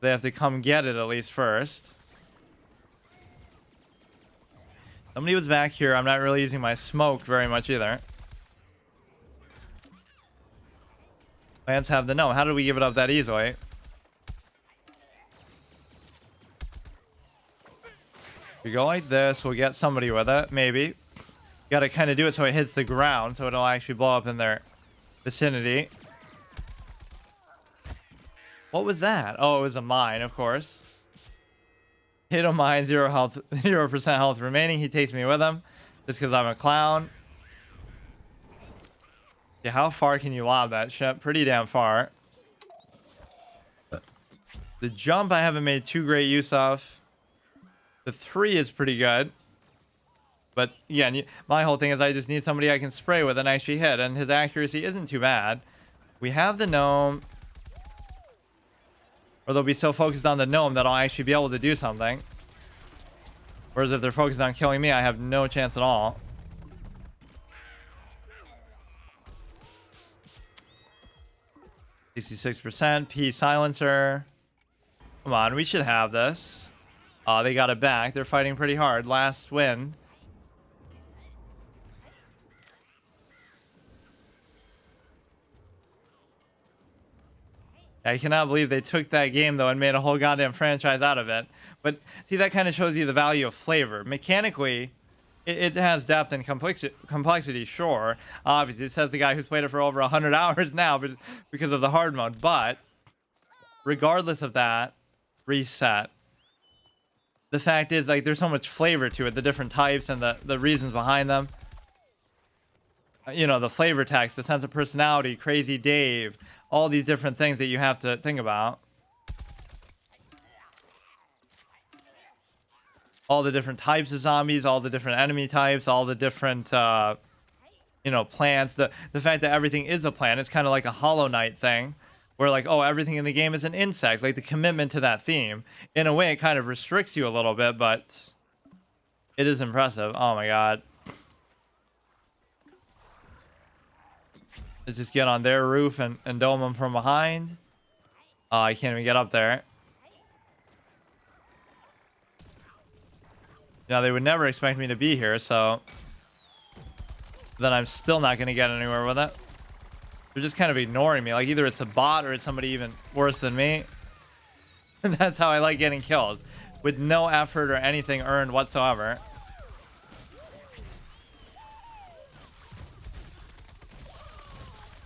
They have to come get it at least first. Somebody was back here. I'm not really using my smoke very much either. Plants have the gnome. How did we give it up that easily? We go like this. We'll get somebody with it, maybe. Got to kind of do it so it hits the ground, so it'll actually blow up in their vicinity. What was that? Oh, it was a mine, of course. Hit a mine, 0 health, 0% health remaining. He takes me with him just because I'm a clown. Yeah, how far can you lob that shit? Pretty damn far. The jump I haven't made too great use of. The 3 is pretty good. But yeah, my whole thing is I just need somebody I can spray with and actually hit. And his accuracy isn't too bad. We have the gnome. Or they'll be so focused on the gnome that I'll actually be able to do something. Whereas if they're focused on killing me, I have no chance at all. %, P silencer. Come on, we should have this. They got it back. They're fighting pretty hard. Last win. I cannot believe they took that game though and made a whole goddamn franchise out of it. But see, that kind of shows you the value of flavor. Mechanically, it has depth and complexity, sure. Obviously, it says the guy who's played it for over 100 hours now, but because of the hard mode. But regardless of that, reset. The fact is, like, there's so much flavor to it, the different types and the reasons behind them. You know, the flavor text, the sense of personality, Crazy Dave, all these different things that you have to think about. All the different types of zombies, all the different enemy types, all the different, you know, plants. The fact that everything is a plant, it's kind of like a Hollow Knight thing. Where like, oh, everything in the game is an insect. Like the commitment to that theme. In a way, it kind of restricts you a little bit, but it is impressive. Oh my god. Let's just get on their roof and dome them from behind. Oh, I can't even get up there. Now, they would never expect me to be here, so then I'm still not going to get anywhere with it. They're just kind of ignoring me. Like, either it's a bot or it's somebody even worse than me. And that's how I like getting kills. With no effort or anything earned whatsoever.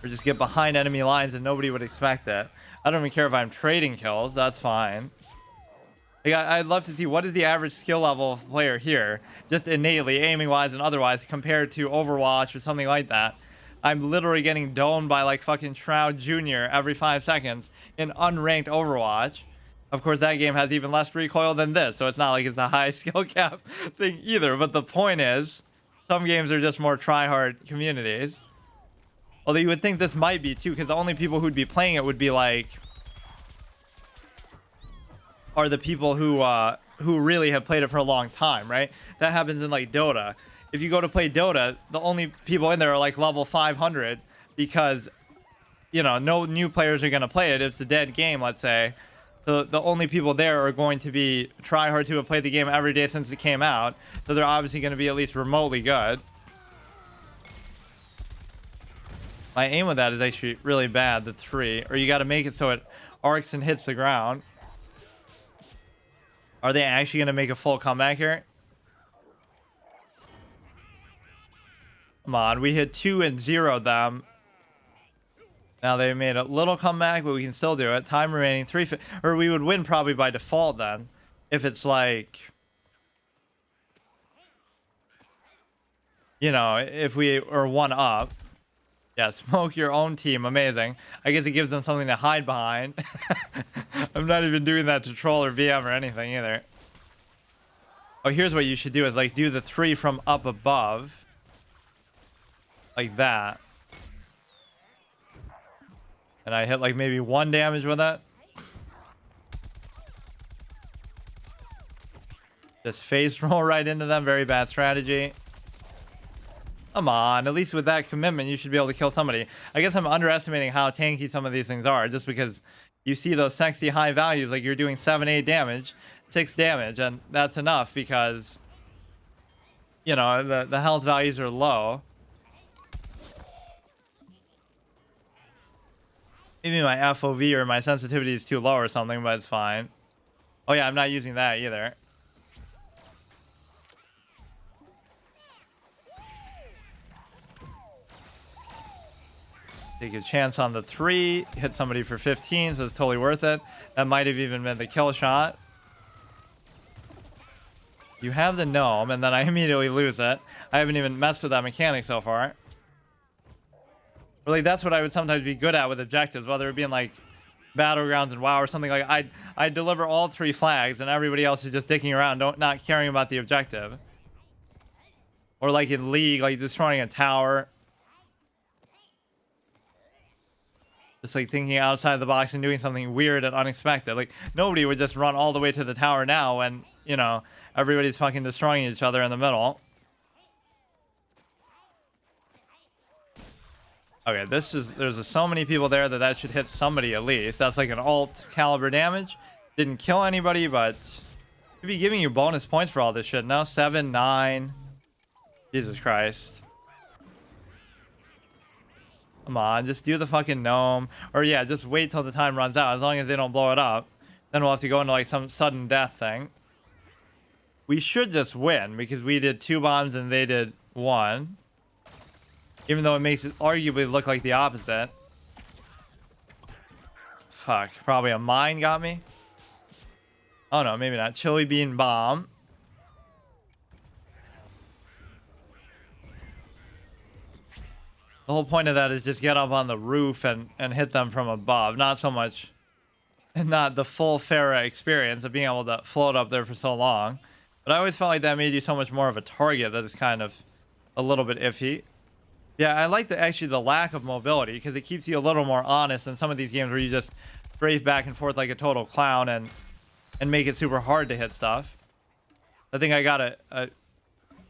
Or just get behind enemy lines and nobody would expect it. I don't even care if I'm trading kills. That's fine. Like, I'd love to see what is the average skill level of player here. Just innately, aiming-wise and otherwise, compared to Overwatch or something like that. I'm literally getting domed by like fucking Shroud Jr. every 5 seconds in unranked Overwatch. Of course, that game has even less recoil than this, so it's not like it's a high skill cap thing either. But the point is, some games are just more try-hard communities. Although you would think this might be too, because the only people who'd be playing it would be like, are the people who really have played it for a long time, right? That happens in like Dota. If you go to play Dota, the only people in there are like level 500 because, you know, no new players are going to play it. It's a dead game, let's say. So the only people there are going to be tryhards who have played the game every day since it came out. So they're obviously going to be at least remotely good. My aim with that is actually really bad, the 3. Or you got to make it so it arcs and hits the ground. Are they actually going to make a full comeback here? Come on, we hit 2 and 0'd them. Now they made a little comeback, but we can still do it. Time remaining, or we would win probably by default then. If it's like, you know, if we are 1 up. Yeah, smoke your own team, amazing. I guess it gives them something to hide behind. I'm not even doing that to troll or VM or anything either. Oh, here's what you should do is like do the 3 from up above. Like that. And I hit like maybe 1 damage with it. Just face roll right into them. Very bad strategy. Come on. At least with that commitment, you should be able to kill somebody. I guess I'm underestimating how tanky some of these things are. Just because you see those sexy high values. Like you're doing 7, 8 damage. 6 damage. And that's enough because, you know, the health values are low. Maybe my FOV or my sensitivity is too low or something, but it's fine. Oh yeah, I'm not using that either. Take a chance on the 3. Hit somebody for 15, so it's totally worth it. That might have even been the kill shot. You have the gnome, and then I immediately lose it. I haven't even messed with that mechanic so far. Really, that's what I would sometimes be good at with objectives, whether it be in like Battlegrounds and WoW or something. Like I deliver all 3 flags and everybody else is just dicking around, not caring about the objective. Or like in League, like destroying a tower. Just like thinking outside the box and doing something weird and unexpected. Like nobody would just run all the way to the tower now when, you know, everybody's fucking destroying each other in the middle. Okay, there's so many people there that should hit somebody at least. That's like an alt caliber damage. Didn't kill anybody, but should be giving you bonus points for all this shit. No, 7, 9. Jesus Christ. Come on, just do the fucking gnome. Or yeah, just wait till the time runs out. As long as they don't blow it up. Then we'll have to go into like some sudden death thing. We should just win because we did 2 bombs and they did 1. Even though it makes it arguably look like the opposite. Fuck. Probably a mine got me. Oh no, maybe not. Chili bean bomb. The whole point of that is just get up on the roof and hit them from above. Not so much... And not the full Pharah experience of being able to float up there for so long. But I always felt like that made you so much more of a target that is kind of a little bit iffy. Yeah, I like actually the lack of mobility because it keeps you a little more honest than some of these games where you just strafe back and forth like a total clown and make it super hard to hit stuff. I think I got a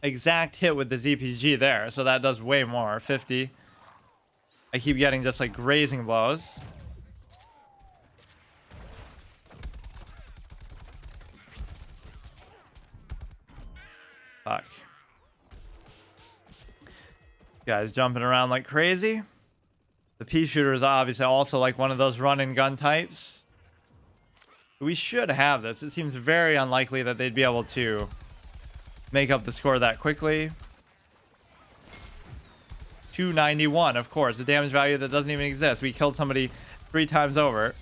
exact hit with the ZPG there, so that does way more. 50. I keep getting just like grazing blows. Fuck. Guys jumping around like crazy. The pea shooter is obviously also like one of those run and gun types. We should have this. It seems very unlikely that they'd be able to make up the score that quickly. 291, of course, a damage value that doesn't even exist. We killed somebody 3 times over.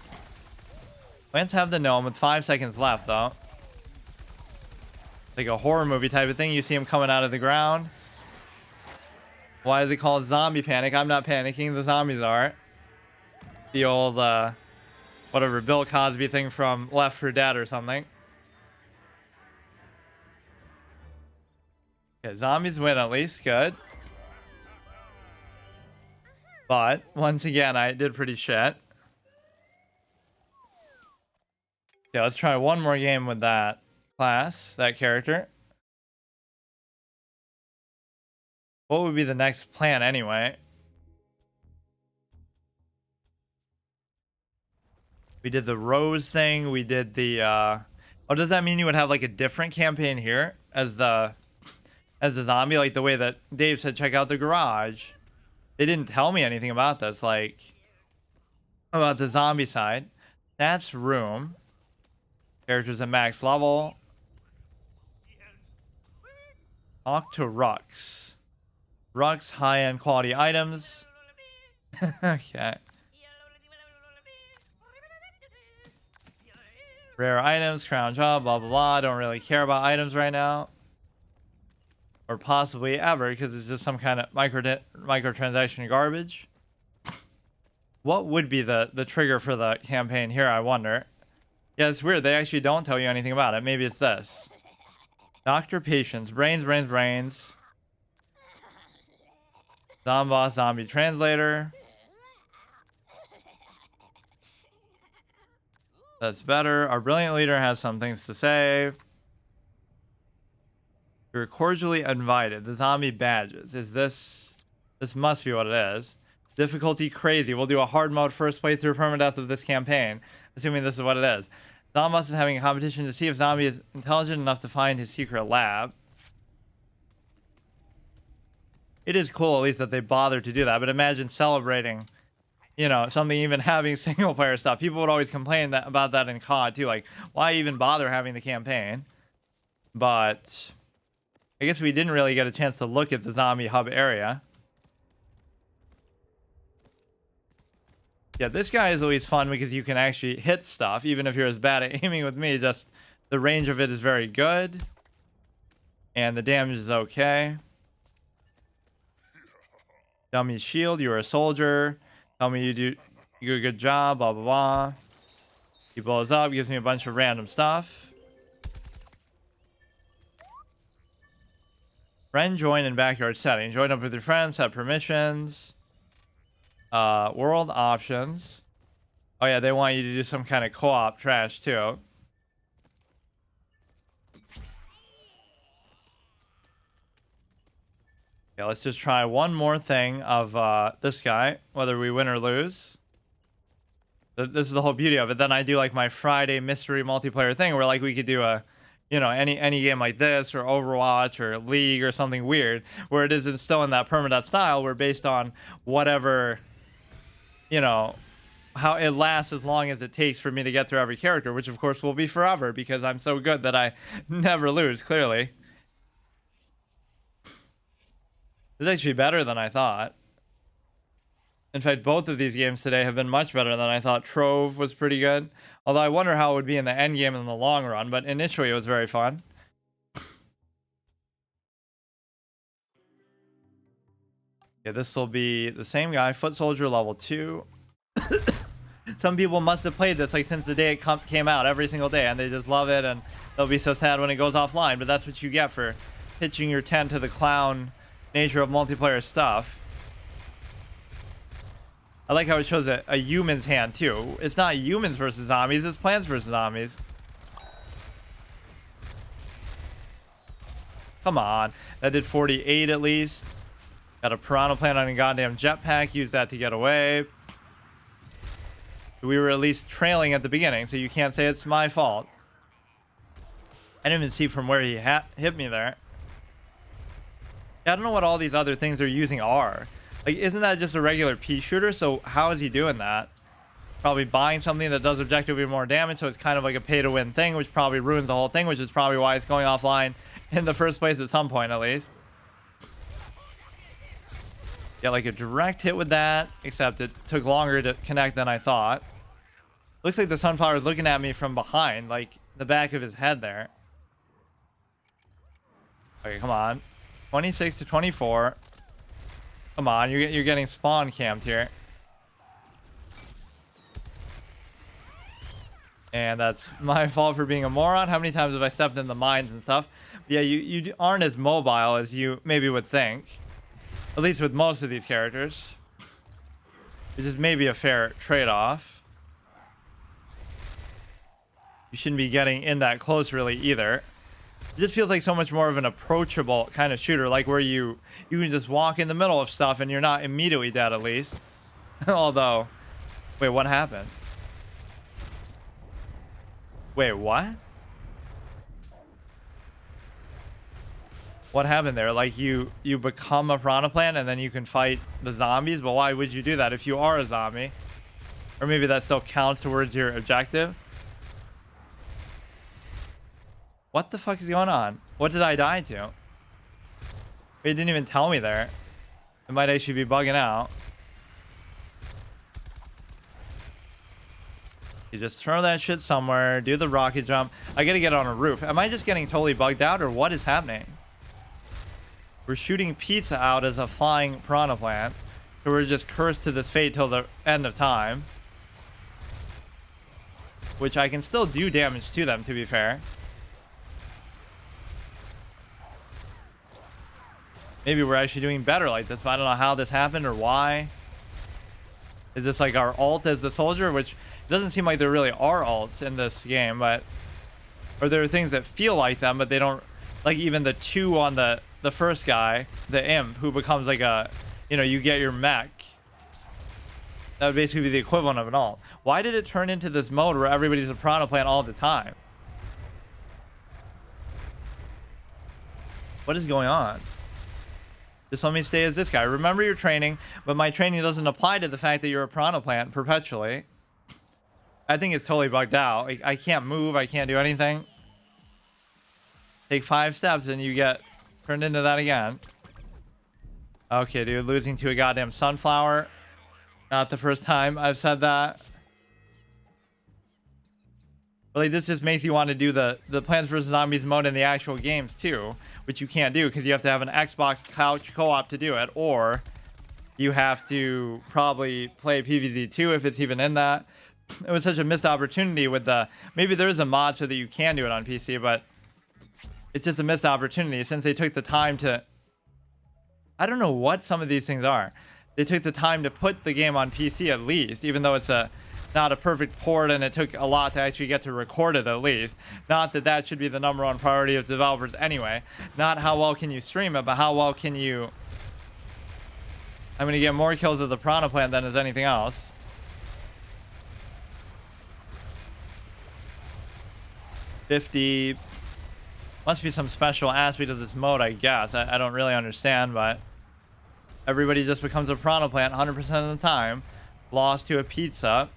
Let's have the gnome with 5 seconds left, though. Like a horror movie type of thing. You see him coming out of the ground. Why is it called zombie panic? I'm not panicking. The zombies are. The old, whatever, Bill Cosby thing from Left 4 Dead or something. Okay, zombies win at least. Good. But, once again, I did pretty shit. Okay, let's try one more game with that class, that character. What would be the next plan anyway? We did the Rose thing. We did the, oh, does that mean you would have like a different campaign here as the zombie? Like the way that Dave said, check out the garage. They didn't tell me anything about this, like, about the zombie side. That's room. Characters at max level. Talk to Rux. Rux, high-end quality items. Okay. Rare items, crown job, blah, blah, blah. Don't really care about items right now. Or possibly ever, because it's just some kind of microtransaction garbage. What would be the trigger for the campaign here, I wonder? Yeah, it's weird. They actually don't tell you anything about it. Maybe it's this. Doctor Patience. Brains, brains, brains. Zomboss, zombie translator. That's better. Our brilliant leader has some things to say. You're cordially invited. The zombie badges. Is this... This must be what it is. Difficulty crazy. We'll do a hard mode first playthrough permadeath of this campaign. Assuming this is what it is. Zomboss is having a competition to see if Zombie is intelligent enough to find his secret lab. It is cool at least that they bothered to do that. But imagine celebrating... You know, something even having single player stuff. People would always complain about that in COD too. Like, why even bother having the campaign? But I guess we didn't really get a chance to look at the zombie hub area. Yeah, this guy is always fun because you can actually hit stuff, even if you're as bad at aiming with me. Just the range of it is very good. And the damage is okay. Dummy shield, you're a soldier. Tell me you do a good job, blah, blah, blah. He blows up, gives me a bunch of random stuff. Friend join in backyard setting. Join up with your friends, set permissions. World options. Oh yeah, they want you to do some kind of co-op trash too. Okay, let's just try one more thing of this guy, whether we win or lose. This is the whole beauty of it. Then I do like my Friday mystery multiplayer thing where like we could do a, you know, any game like this or Overwatch or League or something weird where it isn't still in that permadeath style. We're based on whatever, you know, how it lasts as long as it takes for me to get through every character, which of course will be forever because I'm so good that I never lose, clearly. It's actually better than I thought. In fact, both of these games today have been much better than I thought. Trove was pretty good. Although I wonder how it would be in the end game in the long run, but initially it was very fun. Yeah, this will be the same guy, Foot Soldier level 2. Some people must have played this like since the day it came out every single day, and they just love it, and they'll be so sad when it goes offline, but that's what you get for pitching your tent to the clown nature of multiplayer stuff. I like how it shows a human's hand too. It's not humans versus zombies, it's plants versus zombies. Come on. That did 48 at least. Got a piranha plant on a goddamn jetpack. Use that to get away. We were at least trailing at the beginning, so you can't say it's my fault. I didn't even see from where he hit me there. Yeah, I don't know what all these other things they're using are. Like, isn't that just a regular pea shooter? So how is he doing that? Probably buying something that does objectively more damage, so it's kind of like a pay-to-win thing, which probably ruins the whole thing, which is probably why it's going offline in the first place at some point, at least. Yeah, like a direct hit with that, except it took longer to connect than I thought. Looks like the sunflower is looking at me from behind, like the back of his head there. Okay, come on. 26 to 24. Come on, you're getting spawn camped here. And that's my fault for being a moron. How many times have I stepped in the mines and stuff? Yeah, you aren't as mobile as you maybe would think. At least with most of these characters. Which is maybe a fair trade-off. You shouldn't be getting in that close really either. It just feels like so much more of an approachable kind of shooter, like where you can just walk in the middle of stuff and you're not immediately dead at least. Although, wait, what happened? Wait, what? What happened there? Like you become a piranha plant and then you can fight the zombies, but why would you do that if you are a zombie? Or maybe that still counts towards your objective? What the fuck is going on? What did I die to? It didn't even tell me there. It might actually be bugging out. You just throw that shit somewhere, do the rocket jump. I gotta get on a roof. Am I just getting totally bugged out or what is happening? We're shooting pizza out as a flying piranha plant. So we're just cursed to this fate till the end of time. Which I can still do damage to them, to be fair. Maybe we're actually doing better like this, but I don't know how this happened or why. Is this like our ult as the soldier? Which doesn't seem like there really are ults in this game, but... Or there are things that feel like them, but they don't... Like even the 2 on the first guy, the imp, who becomes like a... You know, you get your mech. That would basically be the equivalent of an ult. Why did it turn into this mode where everybody's a piranha plant all the time? What is going on? Just let me stay as this guy. Remember your training, but my training doesn't apply to the fact that you're a piranha plant perpetually. I think it's totally bugged out. I can't move. I can't do anything. Take 5 steps and you get turned into that again. Okay, dude. Losing to a goddamn sunflower. Not the first time I've said that. But like, this just makes you want to do the Plants vs. Zombies mode in the actual games too, which you can't do because you have to have an Xbox couch co-op to do it, or you have to probably play PvZ2 if it's even in that. It was such a missed opportunity with the... Maybe there is a mod so that you can do it on PC, but it's just a missed opportunity since they took the time to... I don't know what some of these things are. They took the time to put the game on PC at least, even though it's not a perfect port and it took a lot to actually get to record it at least. Not that that should be the #1 priority of developers anyway. Not how well can you stream it, but how well can you... I'm going to get more kills of the piranha plant than as anything else. $50. Must be some special aspect of this mode, I guess. I don't really understand, but everybody just becomes a piranha plant 100% of the time. Lost to a pizza.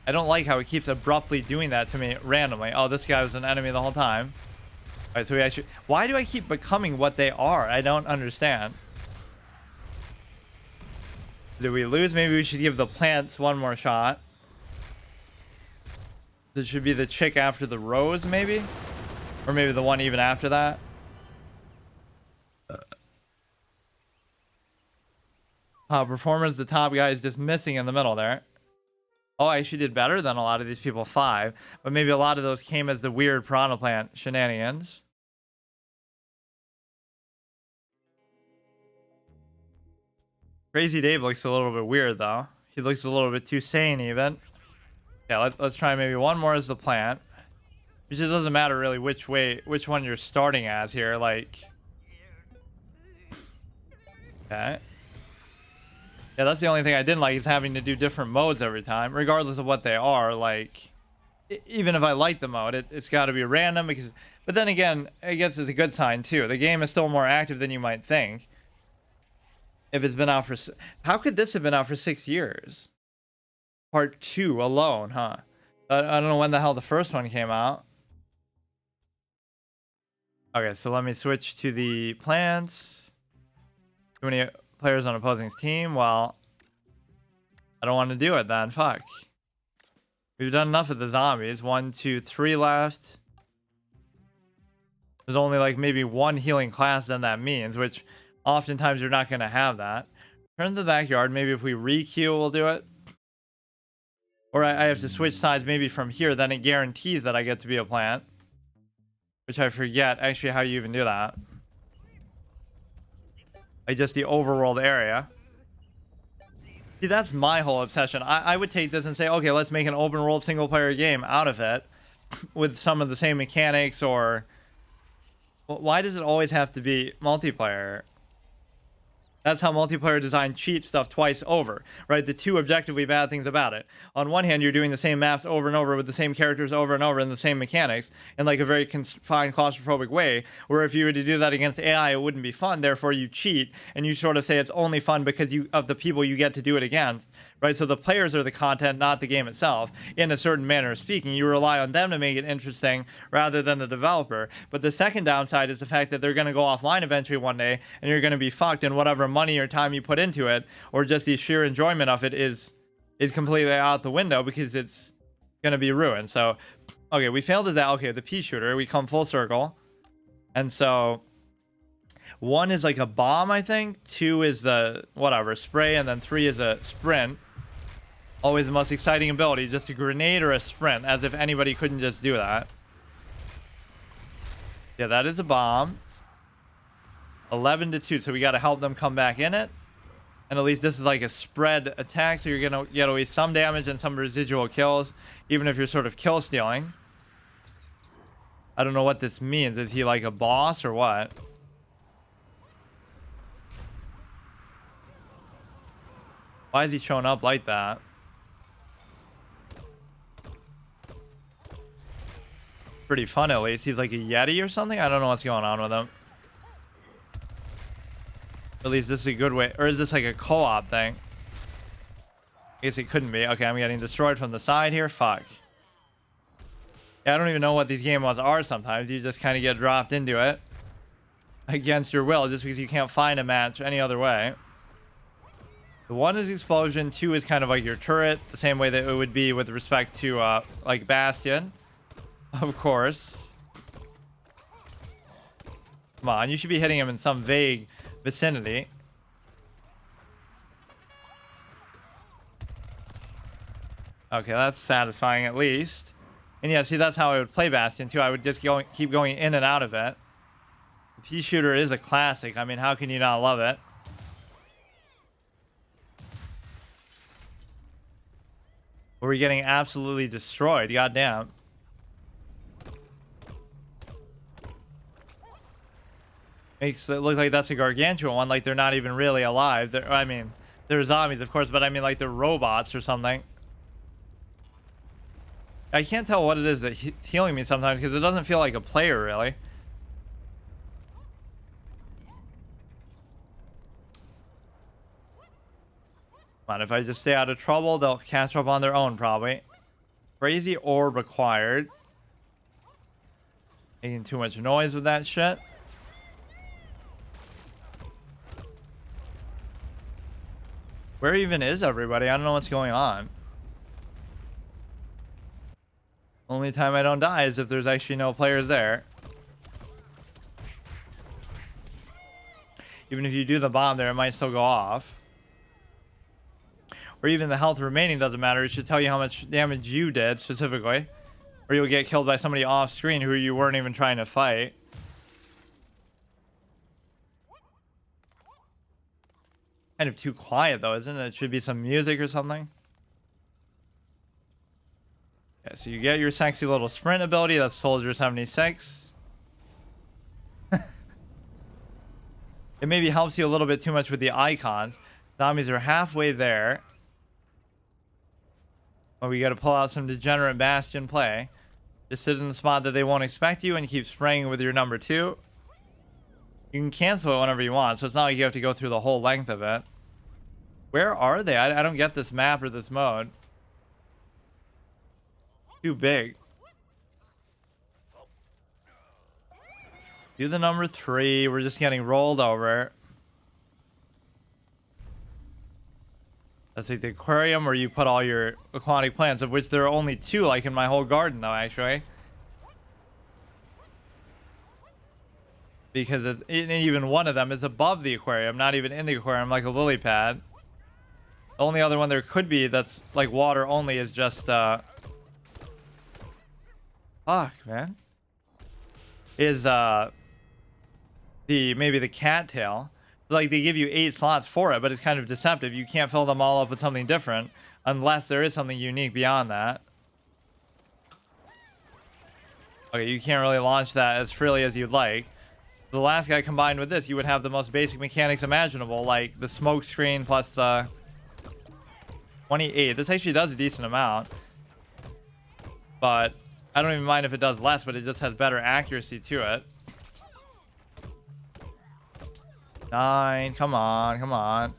I don't like how it keeps abruptly doing that to me randomly. Oh, this guy was an enemy the whole time. All right, so we actually... Why do I keep becoming what they are? I don't understand. Did we lose? Maybe we should give the plants one more shot. This should be the chick after the rose, maybe? Or maybe the one even after that. Performance, the top guy is just missing in the middle there. Oh, I actually did better than a lot of these people, 5. But maybe a lot of those came as the weird piranha plant shenanigans. Crazy Dave looks a little bit weird, though. He looks a little bit too sane, even. Yeah, let's try maybe one more as the plant. It just doesn't matter really which one you're starting as here. Like, okay. Yeah, that's the only thing I didn't like is having to do different modes every time, regardless of what they are. Like, even if I like the mode, it's got to be random because. But then again, I guess it's a good sign too. The game is still more active than you might think. If it's been out for... How could this have been out for 6 years? Part 2 alone, huh? I don't know when the hell the first one came out. Okay, so let me switch to the plants. Too many players on opposing team. Well, I don't want to do it then. Fuck. We've done enough of the zombies. 1, 2, 3 left. There's only like maybe one healing class, then that means, which oftentimes you're not going to have that. Turn to the backyard. Maybe if we re-queue, we'll do it. Or I have to switch sides maybe from here. Then it guarantees that I get to be a plant. Which I forget actually how you even do that. Like just the overworld area. See, that's my whole obsession. I would take this and say, okay, let's make an open world single player game out of it. With some of the same mechanics or... Why does it always have to be multiplayer? That's how multiplayer design cheats stuff twice over, right? The two objectively bad things about it. On one hand, you're doing the same maps over and over with the same characters over and over and the same mechanics in like a very confined, claustrophobic way, where if you were to do that against AI, it wouldn't be fun. Therefore, you cheat and you sort of say it's only fun because of the people you get to do it against, right? So the players are the content, not the game itself. In a certain manner of speaking, you rely on them to make it interesting rather than the developer. But the second downside is the fact that they're going to go offline eventually one day and you're going to be fucked, and whatever money or time you put into it or just the sheer enjoyment of it is completely out the window because it's going to be ruined. So okay, we failed as that. Okay, the pea shooter, we come full circle. And so 1 is like a bomb, I think. 2 is the whatever spray, and then 3 is a sprint. Always the most exciting ability, just a grenade or a sprint, as if anybody couldn't just do that. Yeah, that is a bomb. 11 to 2, so we got to help them come back in it. And at least this is like a spread attack, so you're going to get at least some damage and some residual kills, even if you're sort of kill stealing. I don't know what this means. Is he like a boss or what? Why is he showing up like that? Pretty fun at least. He's like a Yeti or something? I don't know what's going on with him. At least this is a good way. Or is this like a co-op thing? I guess it couldn't be. Okay, I'm getting destroyed from the side here. Fuck. Yeah, I don't even know what these game modes are sometimes. You just kind of get dropped into it. Against your will, just because you can't find a match any other way. The 1 is explosion. 2 is kind of like your turret. The same way that it would be with respect to like Bastion. Of course. Come on, you should be hitting him in some vague vicinity. Okay, that's satisfying at least. And yeah, see, that's how I would play Bastion too. I would just keep going in and out of it. The pea shooter is a classic. I mean, how can you not love it? We're getting absolutely destroyed. Goddamn. Makes it look like that's a gargantuan one, like they're not even really alive. I mean, they're zombies, of course, but I mean like they're robots or something. I can't tell what it is that's healing me sometimes because it doesn't feel like a player, really. Come on, if I just stay out of trouble, they'll catch up on their own, probably. Crazy orb required. Making too much noise with that shit. Where even is everybody? I don't know what's going on. Only time I don't die is if there's actually no players there. Even if you do the bomb there, it might still go off. Or even the health remaining doesn't matter. It should tell you how much damage you did specifically. Or you'll get killed by somebody off screen who you weren't even trying to fight. Kind of too quiet though, isn't it? It should be some music or something. Yeah, so you get your sexy little sprint ability. That's Soldier 76. It maybe helps you a little bit too much with the icons. Zombies are halfway there. Oh, we got to pull out some degenerate Bastion play. Just sit in the spot that they won't expect you and keep spraying with your number 2. You can cancel it whenever you want, so it's not like you have to go through the whole length of it. Where are they? I don't get this map or this mode. Too big. Do the number 3. We're just getting rolled over. That's like the aquarium where you put all your aquatic plants, of which there are only 2, like in my whole garden, though, actually. because even one of them is above the aquarium, not even in the aquarium, like a lily pad. The only other one there could be that's like water only is just fuck, man. Is maybe the cattail. Like they give you 8 slots for it, but it's kind of deceptive. You can't fill them all up with something different unless there is something unique beyond that. Okay, you can't really launch that as freely as you'd like. The last guy combined with this, you would have the most basic mechanics imaginable, like the smoke screen plus the 28. This actually does a decent amount, but I don't even mind if it does less, but it just has better accuracy to it. 9, come on, come on.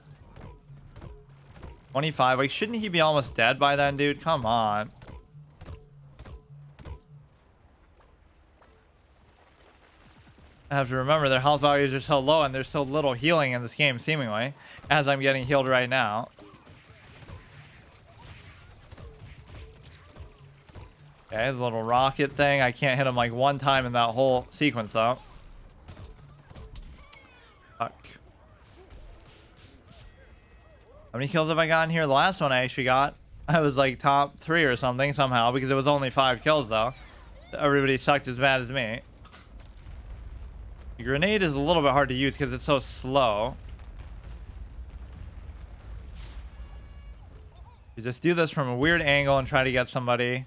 25, like shouldn't he be almost dead by then, dude? Come on. I have to remember their health values are so low and there's so little healing in this game, seemingly, as I'm getting healed right now. Okay, his little rocket thing. I can't hit him like one time in that whole sequence, though. Fuck. How many kills have I gotten here? The last one I actually got, I was like top 3 or something somehow, because it was only 5 kills, though. Everybody sucked as bad as me. The grenade is a little bit hard to use because it's so slow. You just do this from a weird angle and try to get somebody.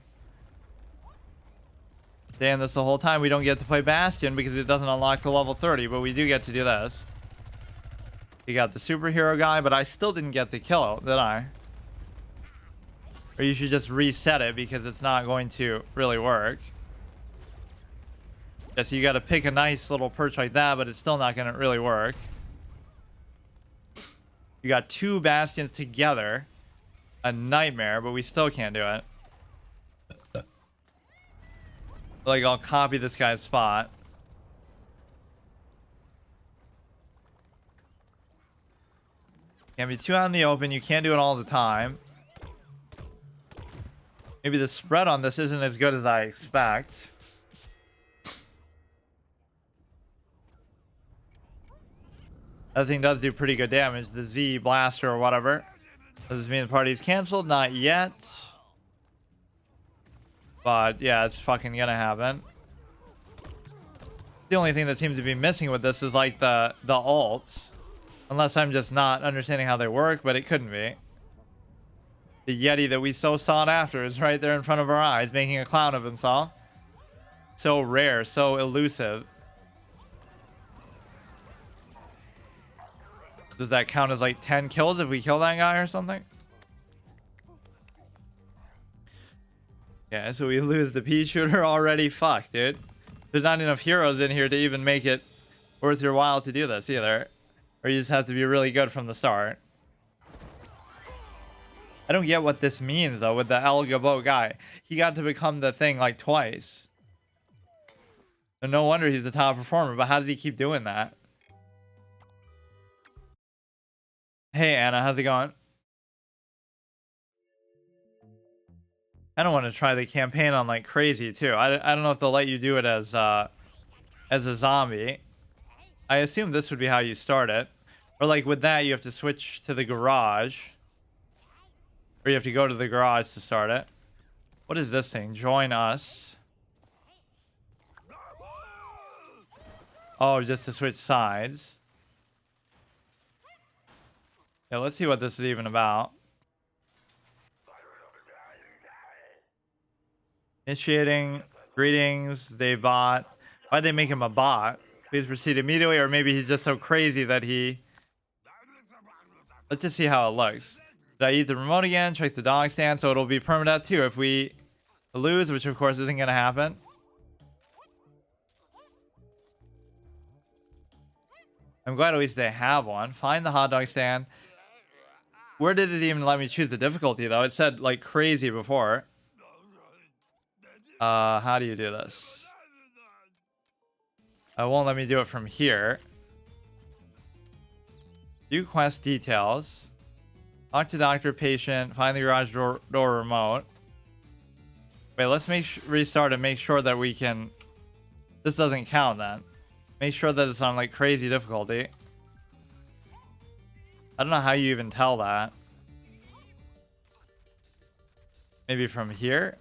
Stay in this the whole time. We don't get to play Bastion because it doesn't unlock the level 30, but we do get to do this. You got the superhero guy, but I still didn't get the kill, did I? Or you should just reset it because it's not going to really work. Yeah, so you got to pick a nice little perch like that, but it's still not going to really work. You got 2 bastions together. A nightmare, but we still can't do it. Like, I'll copy this guy's spot. Can't be too out in the open. You can't do it all the time. Maybe the spread on this isn't as good as I expect. That thing does do pretty good damage. The Z blaster or whatever. Does this mean the party's canceled? Not yet. But yeah, it's fucking gonna happen. The only thing that seems to be missing with this is like the ults. Unless I'm just not understanding how they work, but it couldn't be. The Yeti that we so sought after is right there in front of our eyes, making a clown of himself. So rare, so elusive. Does that count as like 10 kills if we kill that guy or something? Yeah, so we lose the pea shooter already. Fuck, dude. There's not enough heroes in here to even make it worth your while to do this either. Or you just have to be really good from the start. I don't get what this means though with the El Gabo guy. He got to become the thing like twice. And no wonder he's a top performer, but how does he keep doing that? Hey Anna, how's it going? I don't want to try the campaign on like crazy too. I don't know if they'll let you do it as a zombie. I assume this would be how you start it. Or like with that you have to switch to the garage. Or you have to go to the garage to start it. What is this thing? Join us. Oh, just to switch sides. Yeah, let's see what this is even about. Initiating. Greetings. They bot. Why'd they make him a bot? Please proceed immediately, or maybe he's just so crazy that he... Let's just see how it looks. Did I eat the remote again? Check the dog stand, so it'll be permadeath too if we lose, which of course isn't going to happen. I'm glad at least they have one. Find the hot dog stand. Where did it even let me choose the difficulty though? It said like crazy before. How do you do this? It won't let me do it from here. View quest details. Talk to doctor, patient. Find the garage door remote. Wait, let's restart and make sure that we can... This doesn't count then. Make sure that it's on like crazy difficulty. I don't know how you even tell that. Maybe from here.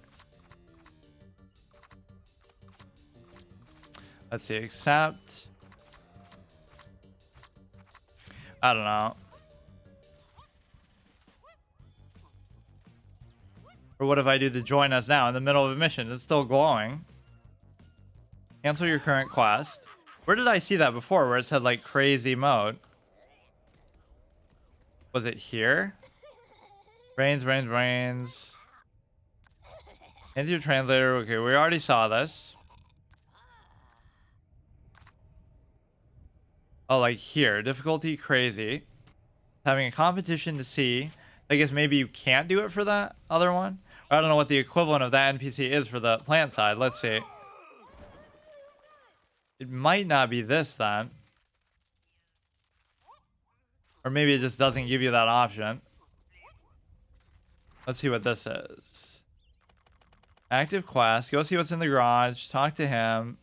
Let's see, accept. I don't know. Or what if I do the join us now in the middle of a mission? It's still glowing. Cancel your current quest. Where did I see that before where it said like crazy mode? Was it here? Brains. Into your translator. Okay, we already saw this. Oh, like here. Difficulty crazy. Having a competition to see. I guess maybe you can't do it for that other one. Or I don't know what the equivalent of that NPC is for the plant side. Let's see. It might not be this then. Or maybe it just doesn't give you that option. Let's see what this is. Active quest. Go see what's in the garage. Talk to him.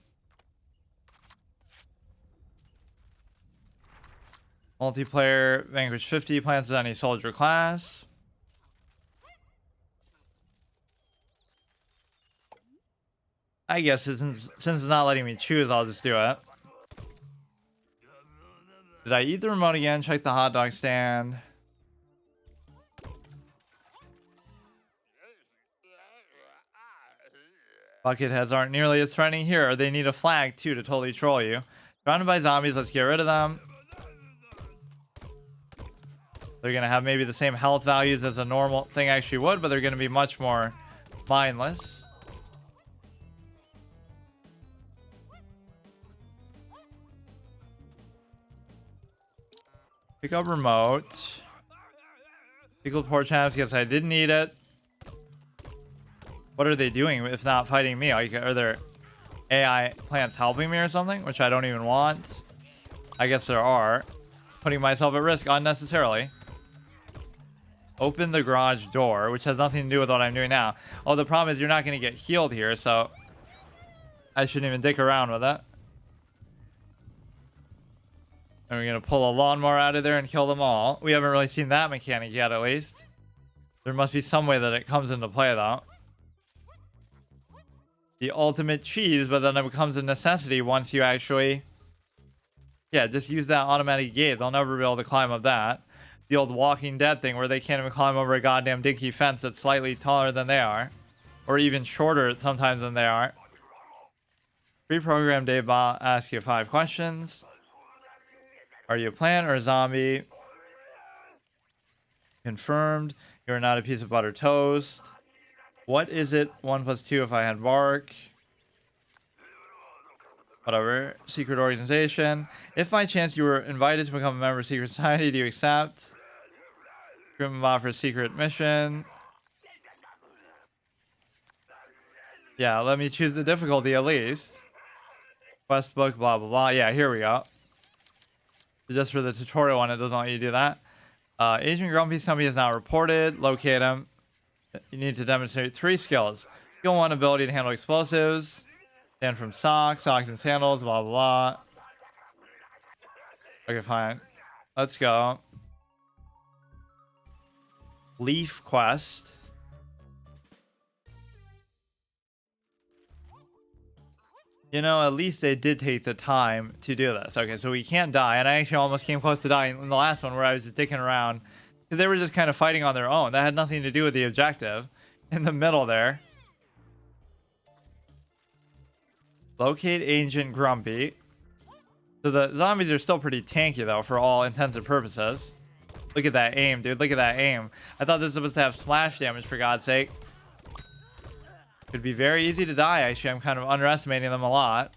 Multiplayer. Vanquish 50. Plants as any soldier class. I guess since it's not letting me choose, I'll just do it. Did I eat the remote again? Check the hot dog stand. Bucketheads aren't nearly as threatening here. They need a flag too to totally troll you. Surrounded by zombies, let's get rid of them. They're gonna have maybe the same health values as a normal thing actually would, but they're gonna be much more mindless. Pick up remote. Pickled pork chops. Yes, I did need it. What are they doing if not fighting me? Like, are there AI plants helping me or something? Which I don't even want. I guess there are. Putting myself at risk unnecessarily. Open the garage door, which has nothing to do with what I'm doing now. Oh, the problem is you're not going to get healed here, so I shouldn't even dick around with it. And we're going to pull a lawnmower out of there and kill them all. We haven't really seen that mechanic yet, at least. There must be some way that it comes into play, though. The ultimate cheese, but then it becomes a necessity once you actually... Yeah, just use that automatic gate. They'll never be able to climb up that. The old Walking Dead thing where they can't even climb over a goddamn dinky fence that's slightly taller than they are. Or even shorter sometimes than they are. Pre-programmed Dave Bot asks you 5 questions. Are you a plant or a zombie? Confirmed. You are not a piece of buttered toast. What is it? 1 + 2 if I had bark. Whatever. Secret organization. If by chance you were invited to become a member of secret society, do you accept? Grim offers secret mission. Yeah, let me choose the difficulty at least. Quest book, blah, blah, blah. Yeah, here we go. Just for the tutorial one, it doesn't want you to do that. Agent Grumpy Stumpy is now reported. Locate him. You need to demonstrate 3 skills. Skill 1, ability to handle explosives. Stand from socks and sandals, blah, blah, blah. Okay, fine. Let's go. Leaf quest. You know, at least they did take the time to do this. Okay, so we can't die. And I actually almost came close to dying in the last one where I was just dicking around. Because they were just kind of fighting on their own. That had nothing to do with the objective. In the middle there. Locate Agent Grumpy. So the zombies are still pretty tanky, though, for all intents and purposes. Look at that aim, dude. Look at that aim. I thought this was supposed to have splash damage, for God's sake. Could be very easy to die, actually. I'm kind of underestimating them a lot.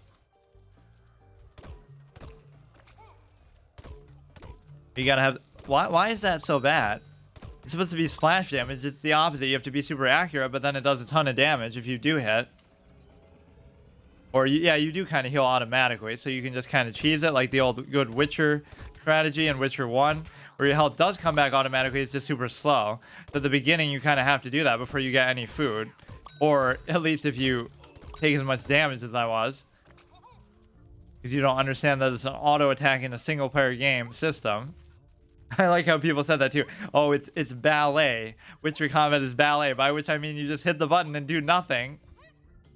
You gotta have... Why is that so bad? It's supposed to be splash damage. It's the opposite. You have to be super accurate, but then it does a ton of damage if you do hit. Or, yeah, you do kind of heal automatically, so you can just kind of cheese it like the old good Witcher strategy in Witcher 1, where your health does come back automatically. It's just super slow. So at the beginning, you kind of have to do that before you get any food. Or at least if you take as much damage as I was. because you don't understand that it's an auto attack in a single player game system. I like how people said that too. Oh, it's ballet. Witcher combat is ballet, by which I mean you just hit the button and do nothing,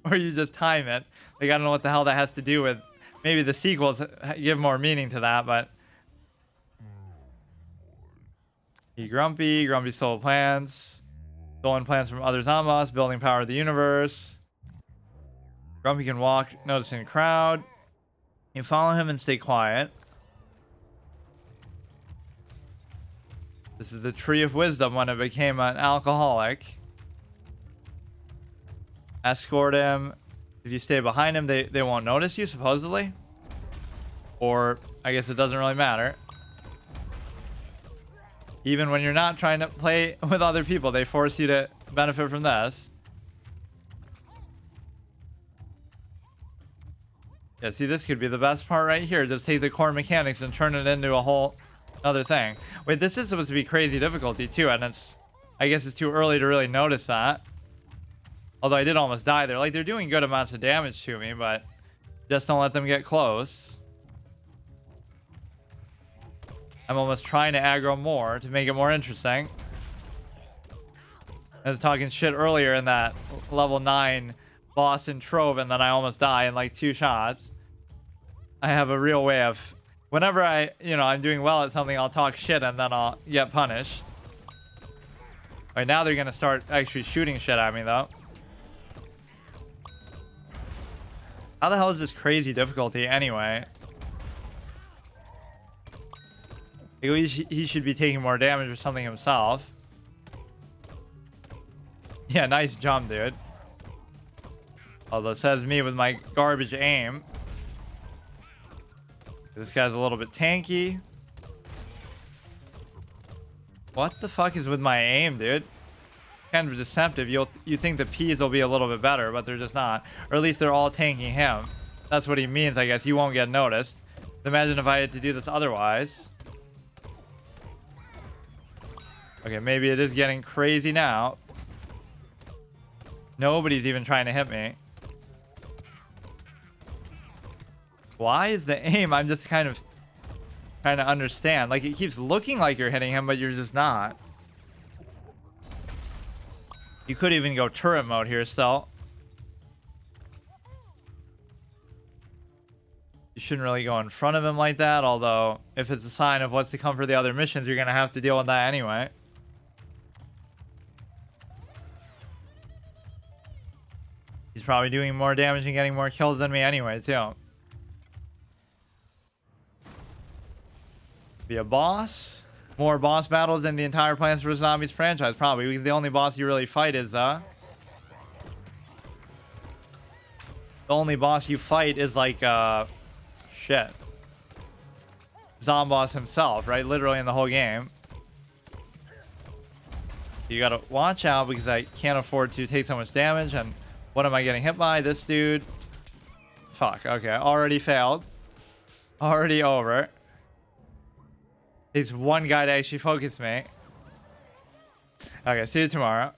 or you just time it. Like, I don't know what the hell that has to do with. Maybe the sequels give more meaning to that, but. Grumpy stole plans. Stolen plans from others on us, building power of the universe. Grumpy can walk, noticing a crowd. You follow him and stay quiet. This is the tree of wisdom when it became an alcoholic. Escort him. If you stay behind him, they won't notice you, supposedly. Or, I guess it doesn't really matter. Even when you're not trying to play with other people, they force you to benefit from this. Yeah, see, this could be the best part right here. Just take the core mechanics and turn it into a whole other thing. Wait, this is supposed to be crazy difficulty too, and I guess it's too early to really notice that. Although I did almost die there. Like, they're doing good amounts of damage to me, but just don't let them get close. I'm almost trying to aggro more to make it more interesting. I was talking shit earlier in that level 9 boss in Trove, and then I almost die in like 2 shots. I have a real way of, whenever I'm doing well at something, I'll talk shit and then I'll get punished. Right now they're gonna start actually shooting shit at me though. How the hell is this crazy difficulty anyway? At least he should be taking more damage or something himself. Yeah, nice jump, dude. Although it says me with my garbage aim. This guy's a little bit tanky. What the fuck is with my aim, dude? Kind of deceptive. You think the P's will be a little bit better, but they're just not. Or at least they're all tanking him. That's what he means, I guess. He won't get noticed. Imagine if I had to do this otherwise. Okay, maybe it is getting crazy now. Nobody's even trying to hit me. Why is the aim? I'm just kind of trying to understand. Like, it keeps looking like you're hitting him, but you're just not. You could even go turret mode here still. You shouldn't really go in front of him like that, although if it's a sign of what's to come for the other missions, you're going to have to deal with that anyway. He's probably doing more damage and getting more kills than me anyway, too. Be a boss. More boss battles than the entire Plants vs. Zombies franchise, probably, because the only boss you really fight is, the only boss you fight is, like, shit. Zomboss himself, right? Literally in the whole game. You gotta watch out, because I can't afford to take so much damage, and what am I getting hit by? This dude. Fuck, okay, already failed. Already over. Takes one guy to actually focus me. Okay, see you tomorrow.